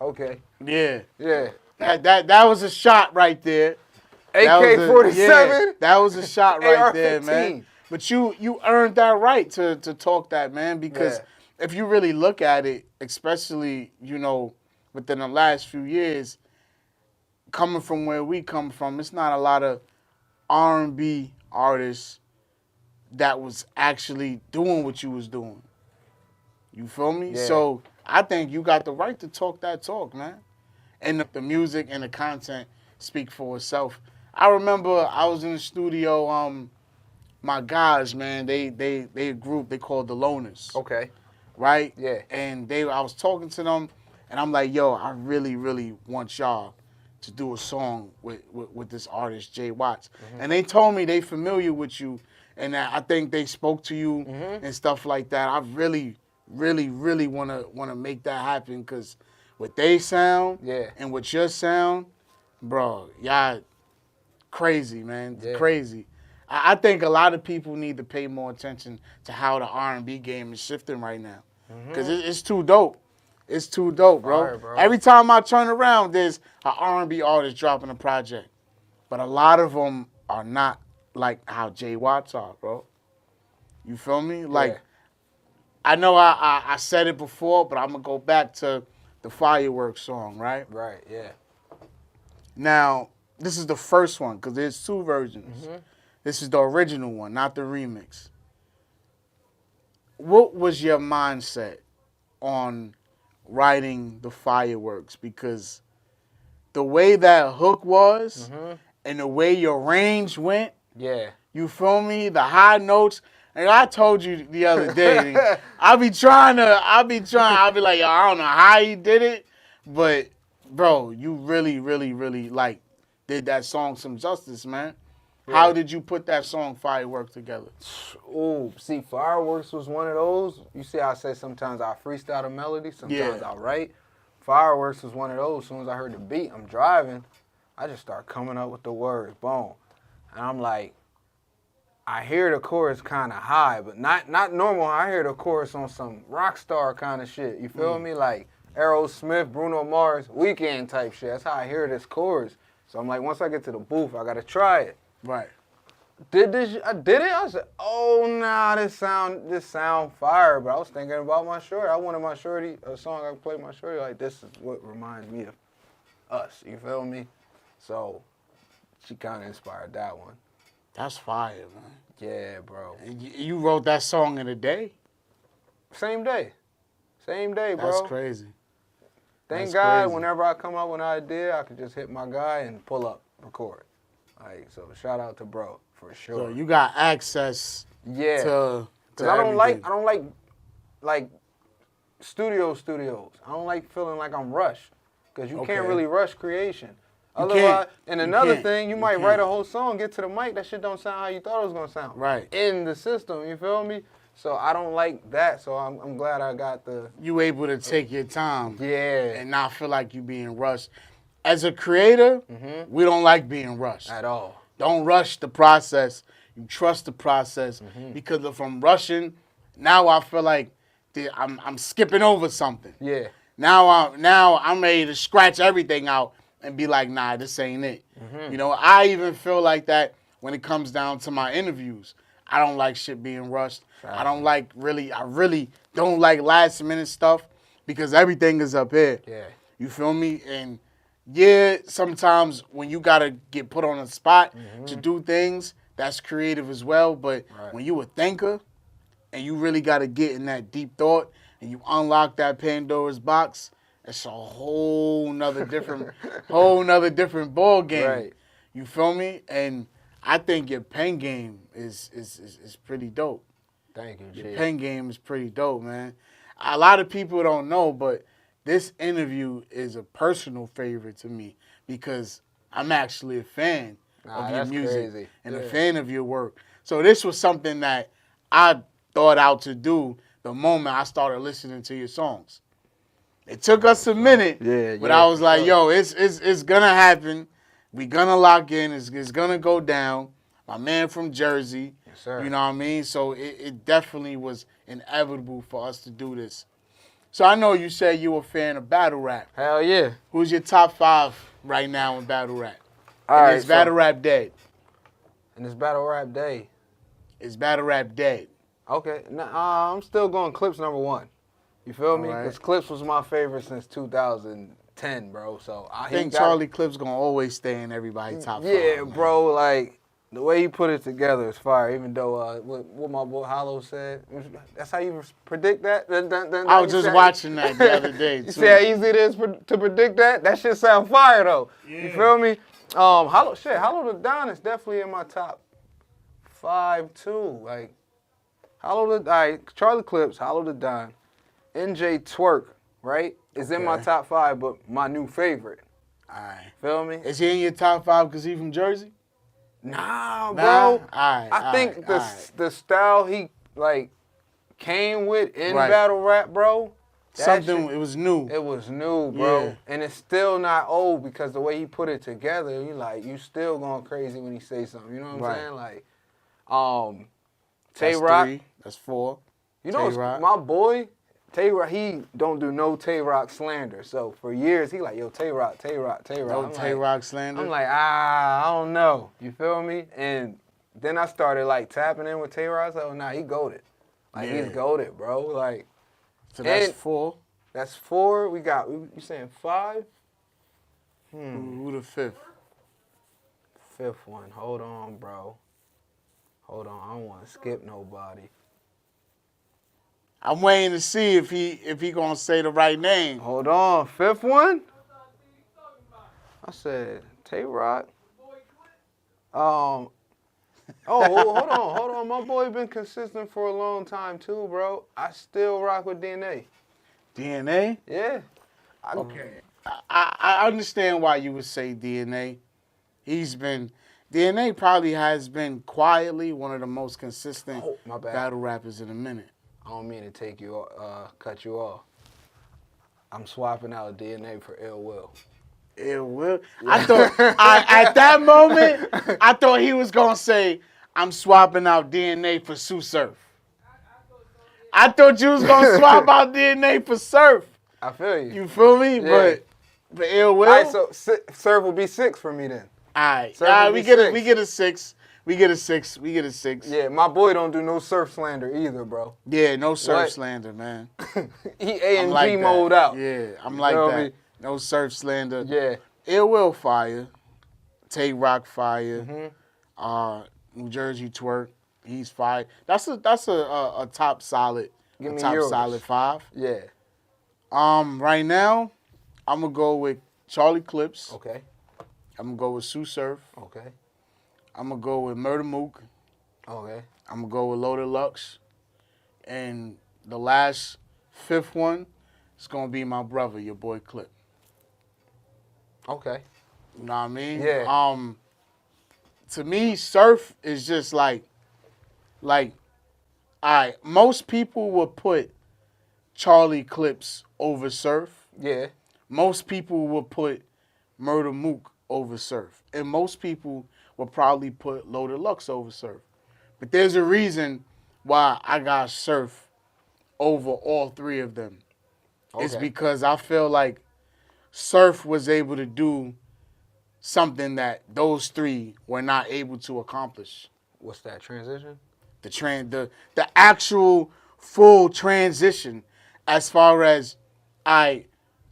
Speaker 1: Okay.
Speaker 2: Yeah.
Speaker 1: Yeah.
Speaker 2: That was a shot right there.
Speaker 1: AK-47.
Speaker 2: That was a shot right
Speaker 1: AR-15.
Speaker 2: there, man. But you earned that right to talk that, man, because if you really look at it, especially, you know, within the last few years, coming from where we come from, it's not a lot of R&B artists that was actually doing what you was doing. You feel me?
Speaker 1: Yeah.
Speaker 2: So I think you got the right to talk that talk, man. And the music and the content speak for itself. I remember I was in the studio, my guys, man, they a group they called the Loners.
Speaker 1: Okay.
Speaker 2: Right?
Speaker 1: Yeah.
Speaker 2: And I was talking to them, and I'm like, yo, I really, really want y'all to do a song with this artist, Jay Watts. And they told me they familiar with you, and that I think they spoke to you and stuff like that. I really, really, really want to make that happen, because with they sound and with your sound, bro, y'all crazy, man.
Speaker 1: Yeah.
Speaker 2: Crazy. I think a lot of people need to pay more attention to how the R&B game is shifting right now, because it's too dope. It's too dope, bro.
Speaker 1: Fire, bro.
Speaker 2: Every time I turn around, there's an R&B artist dropping a project, but a lot of them are not like how Jay Watts are, bro. You feel me? Like, I know I said it before, but I'm gonna go back to the Fireworks song, right?
Speaker 1: Right, yeah.
Speaker 2: Now, this is the first one, because there's two versions. This is the original one, not the remix. What was your mindset on writing the Fireworks? Because the way that hook was and the way your range went, you feel me? The high notes. And I told you the other day, I'll be like, yo, I don't know how he did it, but bro, you really, really, really like did that song some justice, man. How did you put that song Fireworks together?
Speaker 1: Ooh, see, Fireworks was one of those. You see how I say sometimes I freestyle a melody, sometimes I write. Fireworks was one of those. As soon as I heard the beat, I'm driving, I just start coming up with the words, boom. And I'm like, I hear the chorus kind of high, but not normal. I hear the chorus on some rock star kind of shit. You feel me? Like Aerosmith, Bruno Mars, Weekend type shit. That's how I hear this chorus. So I'm like, once I get to the booth, I got to try it.
Speaker 2: Right.
Speaker 1: I did it. I said, oh nah, this sound fire. But I was thinking about my shorty. I wanted my shorty a song. I played my shorty like this is what reminds me of us. You feel me? So she kind of inspired that one.
Speaker 5: That's fire, man.
Speaker 1: Yeah, bro.
Speaker 5: And you wrote that song in a day?
Speaker 1: Same day, bro.
Speaker 5: That's crazy.
Speaker 1: Thank
Speaker 5: That's
Speaker 1: God,
Speaker 5: crazy.
Speaker 1: whenever I come up with an idea, I could just hit my guy and pull up, record. Like, so shout out to bro for sure.
Speaker 5: So you got access
Speaker 1: yeah,
Speaker 5: to
Speaker 1: because I don't
Speaker 5: everything.
Speaker 1: like studios. I don't like feeling like I'm rushed, because you can't
Speaker 5: Okay.
Speaker 1: really rush creation.
Speaker 5: You
Speaker 1: Otherwise,
Speaker 5: can't.
Speaker 1: and
Speaker 5: You
Speaker 1: another
Speaker 5: can't.
Speaker 1: thing, you
Speaker 5: You
Speaker 1: might
Speaker 5: can't.
Speaker 1: write a whole song, get to the mic, that shit don't sound how you thought it was gonna sound.
Speaker 5: Right.
Speaker 1: In the system, you feel me? So I don't like that. So I'm glad I got the
Speaker 5: You able to take your time
Speaker 1: yeah
Speaker 5: and not feel like you being rushed. As a creator, we don't like being rushed.
Speaker 1: at all.
Speaker 5: Don't rush the process. You trust the process, because if I'm rushing, now I feel like I'm skipping over something.
Speaker 1: Yeah.
Speaker 5: Now I'm ready to scratch everything out and be like, nah, this ain't it. You know, I even feel like that when it comes down to my interviews. I don't like shit being rushed. I really don't like last minute stuff, because everything is up here.
Speaker 1: Yeah.
Speaker 5: You feel me? And yeah, sometimes when you gotta get put on a spot to do things, that's creative as well. But when you a thinker and you really gotta get in that deep thought and you unlock that Pandora's box, it's a whole nother different ball game.
Speaker 1: Right.
Speaker 5: You feel me? And I think your pen game is pretty dope.
Speaker 1: Thank you,
Speaker 5: Your
Speaker 1: G.
Speaker 5: pen game is pretty dope, man. A lot of people don't know, but this interview is a personal favorite to me, because I'm actually a fan of your
Speaker 1: that's
Speaker 5: music
Speaker 1: crazy.
Speaker 5: and a
Speaker 1: Yeah.
Speaker 5: fan of your work. So this was something that I thought out to do the moment I started listening to your songs. It took us a minute, but I was like, yo, it's gonna happen. We gonna lock in. It's gonna go down. My man from Jersey.
Speaker 1: Yes, sir.
Speaker 5: You know what I mean? So it definitely was inevitable for us to do this. So I know you said you were a fan of battle rap.
Speaker 1: Hell yeah.
Speaker 5: Who's your top 5 right now in battle rap?
Speaker 1: All
Speaker 5: And
Speaker 1: right.
Speaker 5: is battle rap dead?
Speaker 1: And it's battle rap day.
Speaker 5: Is battle rap dead?
Speaker 1: Okay. Nah, I'm still going Clips #1. You feel me?
Speaker 5: Alright.
Speaker 1: Because Clips was my favorite since 2010, bro. So
Speaker 5: I think Charlie Clips gonna always stay in everybody's top 5.
Speaker 1: Yeah,
Speaker 5: man.
Speaker 1: bro. Like the way he put it together is fire. Even though what my boy Hollow said, that's how you predict that.
Speaker 5: I was just watching that the other day
Speaker 1: You
Speaker 5: too.
Speaker 1: see how easy it is to predict that? That shit sound fire though. You feel me? Hollow the Don is definitely in my top 5 too. Like Charlie Clips, Hollow the Don, NJ Twerk, right? Is in my
Speaker 5: Okay.
Speaker 1: top 5, but my new favorite.
Speaker 5: Alright.
Speaker 1: Feel me?
Speaker 5: Is he in your top 5 because he from Jersey?
Speaker 1: Nah,
Speaker 5: Nah?
Speaker 1: bro.
Speaker 5: Alright,
Speaker 1: I think
Speaker 5: alright.
Speaker 1: the style he like came with in
Speaker 5: Right.
Speaker 1: battle rap, bro. that
Speaker 5: Something,
Speaker 1: shit-
Speaker 5: it was new.
Speaker 1: It was new, bro.
Speaker 5: Yeah.
Speaker 1: And it's still not old, because the way he put it together, you still going crazy when he say something. You know what I'm
Speaker 5: Right.
Speaker 1: saying? Like,
Speaker 5: That's
Speaker 1: Tay-Rock.
Speaker 5: 3. That's 4.
Speaker 1: You know,
Speaker 5: Tay-Rock.
Speaker 1: my boy, Tay-Rock, he don't do no Tay-Rock slander. So for years, he like, yo, Tay-Rock.
Speaker 5: No
Speaker 1: I'm
Speaker 5: Tay-Rock slander.
Speaker 1: I'm like, I don't know. You feel me? And then I started like tapping in with Tay-Rock. I was like, oh, nah, he goated. Like,
Speaker 5: Yeah.
Speaker 1: he's goated, bro. Like,
Speaker 5: So that's
Speaker 1: and-
Speaker 5: 4.
Speaker 1: that's 4. We got, you saying 5?
Speaker 5: Who the 5th?
Speaker 1: 5th one. Hold on, bro. Hold on. I don't want to skip nobody.
Speaker 5: I'm waiting to see if he gonna say the right name.
Speaker 1: Hold on. 5th one? I said Tay-Rock. Hold on. My boy been consistent for a long time too, bro. I still rock with DNA.
Speaker 5: DNA?
Speaker 1: Yeah.
Speaker 5: Okay. I understand why you would say DNA. DNA probably has been quietly one of the most consistent
Speaker 1: Oh, my bad.
Speaker 5: battle rappers in a minute.
Speaker 1: I don't mean to cut you off. I'm swapping out DNA for Ill Will.
Speaker 5: It will. I thought at that moment, I thought he was gonna say, "I'm swapping out DNA for Sue Surf." I thought you was gonna swap out DNA for Surf.
Speaker 1: I feel you.
Speaker 5: You feel me?
Speaker 1: Yeah.
Speaker 5: But Ill Will.
Speaker 1: All right, so Surf will be 6 for me then.
Speaker 5: All right.
Speaker 1: Surf will
Speaker 5: We
Speaker 1: be
Speaker 5: get
Speaker 1: 6.
Speaker 5: we get a 6. We get a 6. We get a 6.
Speaker 1: Yeah, my boy don't do no surf slander either, bro.
Speaker 5: Yeah, no surf
Speaker 1: What?
Speaker 5: slander, man.
Speaker 1: He A and
Speaker 5: like
Speaker 1: G
Speaker 5: that.
Speaker 1: mode out.
Speaker 5: Yeah, I'm
Speaker 1: You
Speaker 5: like
Speaker 1: feel
Speaker 5: that.
Speaker 1: me?
Speaker 5: No surf slander.
Speaker 1: Yeah.
Speaker 5: Ill Will fire. Tay Rock fire.
Speaker 1: Mm-hmm.
Speaker 5: New Jersey Twerk. He's fire. That's a top solid.
Speaker 1: Give
Speaker 5: A
Speaker 1: me
Speaker 5: top
Speaker 1: yours.
Speaker 5: solid 5.
Speaker 1: Yeah.
Speaker 5: Right now, I'm gonna go with Charlie Clips.
Speaker 1: Okay.
Speaker 5: I'm gonna go with Sue Surf.
Speaker 1: Okay.
Speaker 5: I'm gonna go with Murder Mook.
Speaker 1: Okay.
Speaker 5: I'm gonna go with Loaded Lux. And the last 5th one is gonna be my brother, your boy Clip.
Speaker 1: Okay.
Speaker 5: You know what I mean?
Speaker 1: Yeah.
Speaker 5: To me, surf is just like, most people would put Charlie Clips over surf.
Speaker 1: Yeah.
Speaker 5: Most people would put Murder Mook over surf. And most people would probably put Loaded Lux over surf. But there's a reason why I got surf over all 3 of them. It's
Speaker 1: Okay.
Speaker 5: because I feel like surf was able to do something that those 3 were not able to accomplish.
Speaker 1: What's that transition?
Speaker 5: The actual full transition, as far as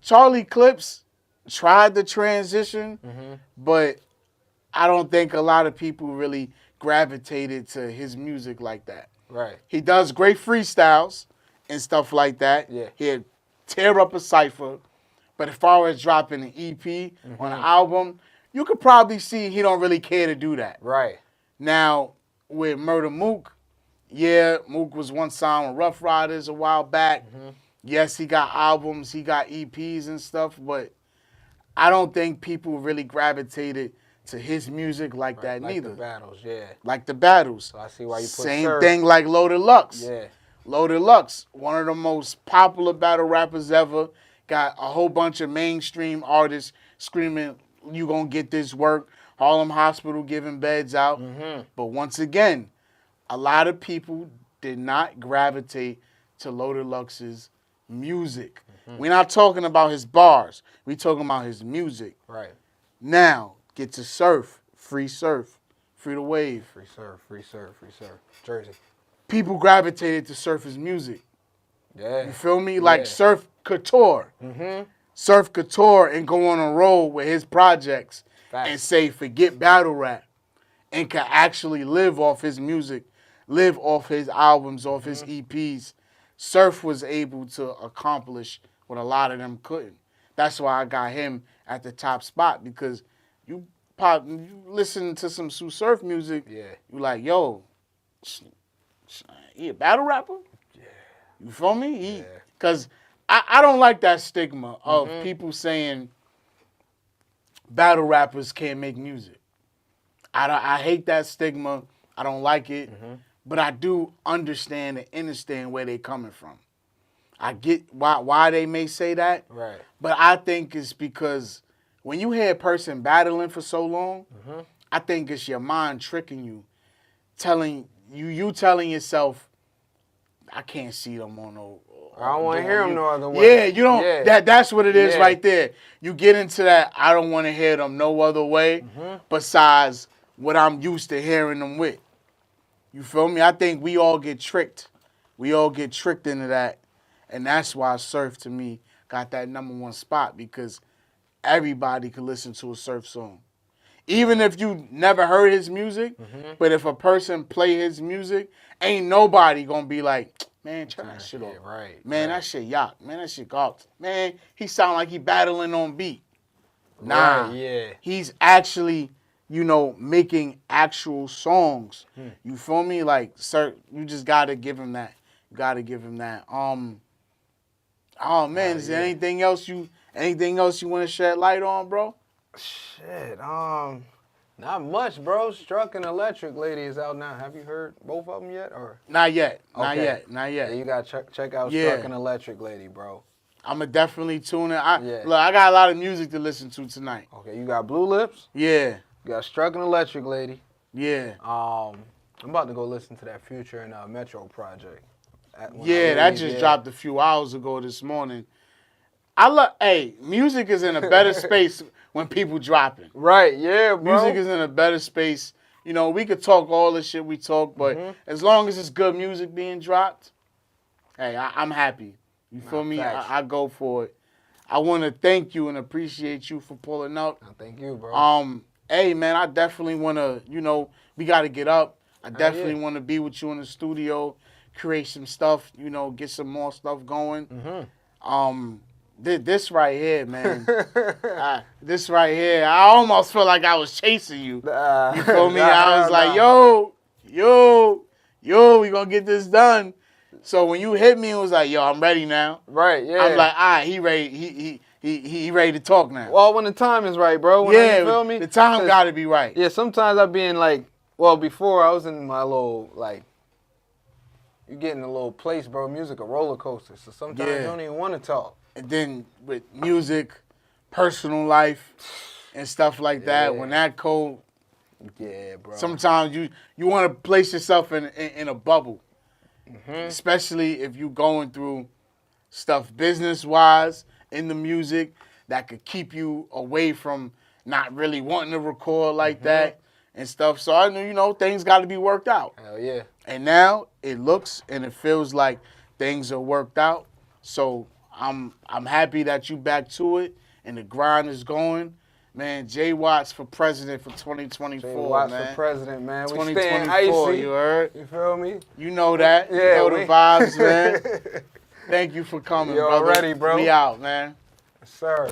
Speaker 5: Charlie Clips tried the transition, but I don't think a lot of people really gravitated to his music like that.
Speaker 1: Right.
Speaker 5: He does great freestyles and stuff like that.
Speaker 1: Yeah.
Speaker 5: He'd tear up a cipher, but as far as dropping an EP on an album, you could probably see he don't really care to do that.
Speaker 1: Right.
Speaker 5: Now, with Murder Mook, yeah, Mook was once signed with Rough Riders a while back. Yes, he got albums, he got EPs and stuff, but I don't think people really gravitated to his music like that
Speaker 1: Like
Speaker 5: neither.
Speaker 1: the battles, yeah.
Speaker 5: Like the battles.
Speaker 1: So I see why you put
Speaker 5: Same
Speaker 1: surf.
Speaker 5: thing like Loaded Lux.
Speaker 1: Yeah.
Speaker 5: Loaded Lux, one of the most popular battle rappers ever. Got a whole bunch of mainstream artists screaming, "You gonna get this work." Harlem Hospital giving beds out. But once again, a lot of people did not gravitate to Loaded Lux's music. We're not talking about his bars. We're talking about his music.
Speaker 1: Right.
Speaker 5: Now, get to surf. Free the wave.
Speaker 1: Free surf, free surf, free surf. Jersey.
Speaker 5: People gravitated to Surf's music.
Speaker 1: Yeah.
Speaker 5: You feel me? Like
Speaker 1: Yeah.
Speaker 5: Surf Couture. Surf Couture and go on a roll with his projects
Speaker 1: Facts.
Speaker 5: and say, forget battle rap, and can actually live off his music, live off his albums, off his EPs. Surf was able to accomplish what a lot of them couldn't. That's why I got him at the top spot, because you listen to some Sue Surf music,
Speaker 1: Yeah.
Speaker 5: you like, yo, he a battle rapper? Yeah. You feel me? Because I don't like that stigma of people saying battle rappers can't make music. I hate that stigma. I don't like it. But I do understand and understand where they're coming from. I get why they may say that.
Speaker 1: Right.
Speaker 5: But I think it's because when you hear a person battling for so long, I think it's your mind tricking you, telling yourself, I can't see them on no.
Speaker 1: I don't want to hear them no other way.
Speaker 5: Yeah, you don't.
Speaker 1: Yeah.
Speaker 5: That's what it is
Speaker 1: Yeah.
Speaker 5: right there. You get into that. I don't want to hear them no other way besides what I'm used to hearing them with. You feel me? I think we all get tricked. We all get tricked into that, and that's why Surf to me got that #1 spot, because everybody could listen to a Surf song. Even if you never heard his music, but if a person play his music, ain't nobody gonna be like, man, turn that shit off.
Speaker 1: Yeah, right.
Speaker 5: Man,
Speaker 1: right.
Speaker 5: that shit yuck. Man, that shit gawked. Man, he sound like he battling on beat. Nah.
Speaker 1: Right, yeah.
Speaker 5: He's actually, making actual songs. You feel me? Like, sir, you just gotta give him that. You gotta give him that. Oh man, is there anything else you want to shed light on, bro?
Speaker 1: Shit, not much, bro. Struck and Electric Lady is out now. Have you heard both of them yet, or?
Speaker 5: Not yet. Not
Speaker 1: Okay.
Speaker 5: yet. Not yet.
Speaker 1: Yeah, you gotta check out
Speaker 5: Yeah.
Speaker 1: Struck and Electric Lady, bro.
Speaker 5: I'ma dedefinitely tune in.
Speaker 1: Yeah.
Speaker 5: Look, I got a lot of music to listen to tonight.
Speaker 1: Okay, you got Blue Lips.
Speaker 5: Yeah.
Speaker 1: You got Struck and Electric Lady.
Speaker 5: Yeah.
Speaker 1: I'm about to go listen to that Future and Metro project.
Speaker 5: That just dropped a few hours ago this morning. Music is in a better space when people dropping.
Speaker 1: Right, yeah, bro.
Speaker 5: Music is in a better space You know, we could talk all the shit we talk, but as long as it's good music being dropped, hey, I'm happy. You feel me? I go for it. I want to thank you and appreciate you for pulling up.
Speaker 1: Thank you, bro.
Speaker 5: Hey, man, I definitely want to, you know, we got to get up. I definitely want to be with you in the studio, create some stuff, you know, get some more stuff going. This right here, man. This right here, I almost feel like I was chasing you. You feel me? I was like, yo, we gonna get this done. So when you hit me, it was like, yo, I'm ready now.
Speaker 1: Right, yeah.
Speaker 5: I'm like, all right, he ready. He ready to talk now.
Speaker 1: Well, when the time is right, bro. You feel me?
Speaker 5: The time got to be right.
Speaker 1: Yeah, sometimes I be in like, well, before I was in my little, like, you get in a little place, bro. Music a roller coaster. So sometimes you don't even want to talk.
Speaker 5: And then with music, personal life, and stuff like that, when that cold,
Speaker 1: bro.
Speaker 5: sometimes you want to place yourself in a bubble. Especially if you going through stuff business-wise in the music that could keep you away from not really wanting to record like that and stuff. So I knew, you know, things got to be worked out.
Speaker 1: Hell yeah.
Speaker 5: And now it looks and it feels like things are worked out. So I'm happy that you back to it and the grind is going. Man, Jay Watts for president for 2024,
Speaker 1: Jay Watts
Speaker 5: man.
Speaker 1: for president, man. We
Speaker 5: 2024,
Speaker 1: staying icy.
Speaker 5: you heard?
Speaker 1: You feel me?
Speaker 5: You know that.
Speaker 1: Yeah,
Speaker 5: you know the vibes, man. Thank you for coming,
Speaker 1: You
Speaker 5: brother.
Speaker 1: already, bro.
Speaker 5: We out, man.
Speaker 1: Sir.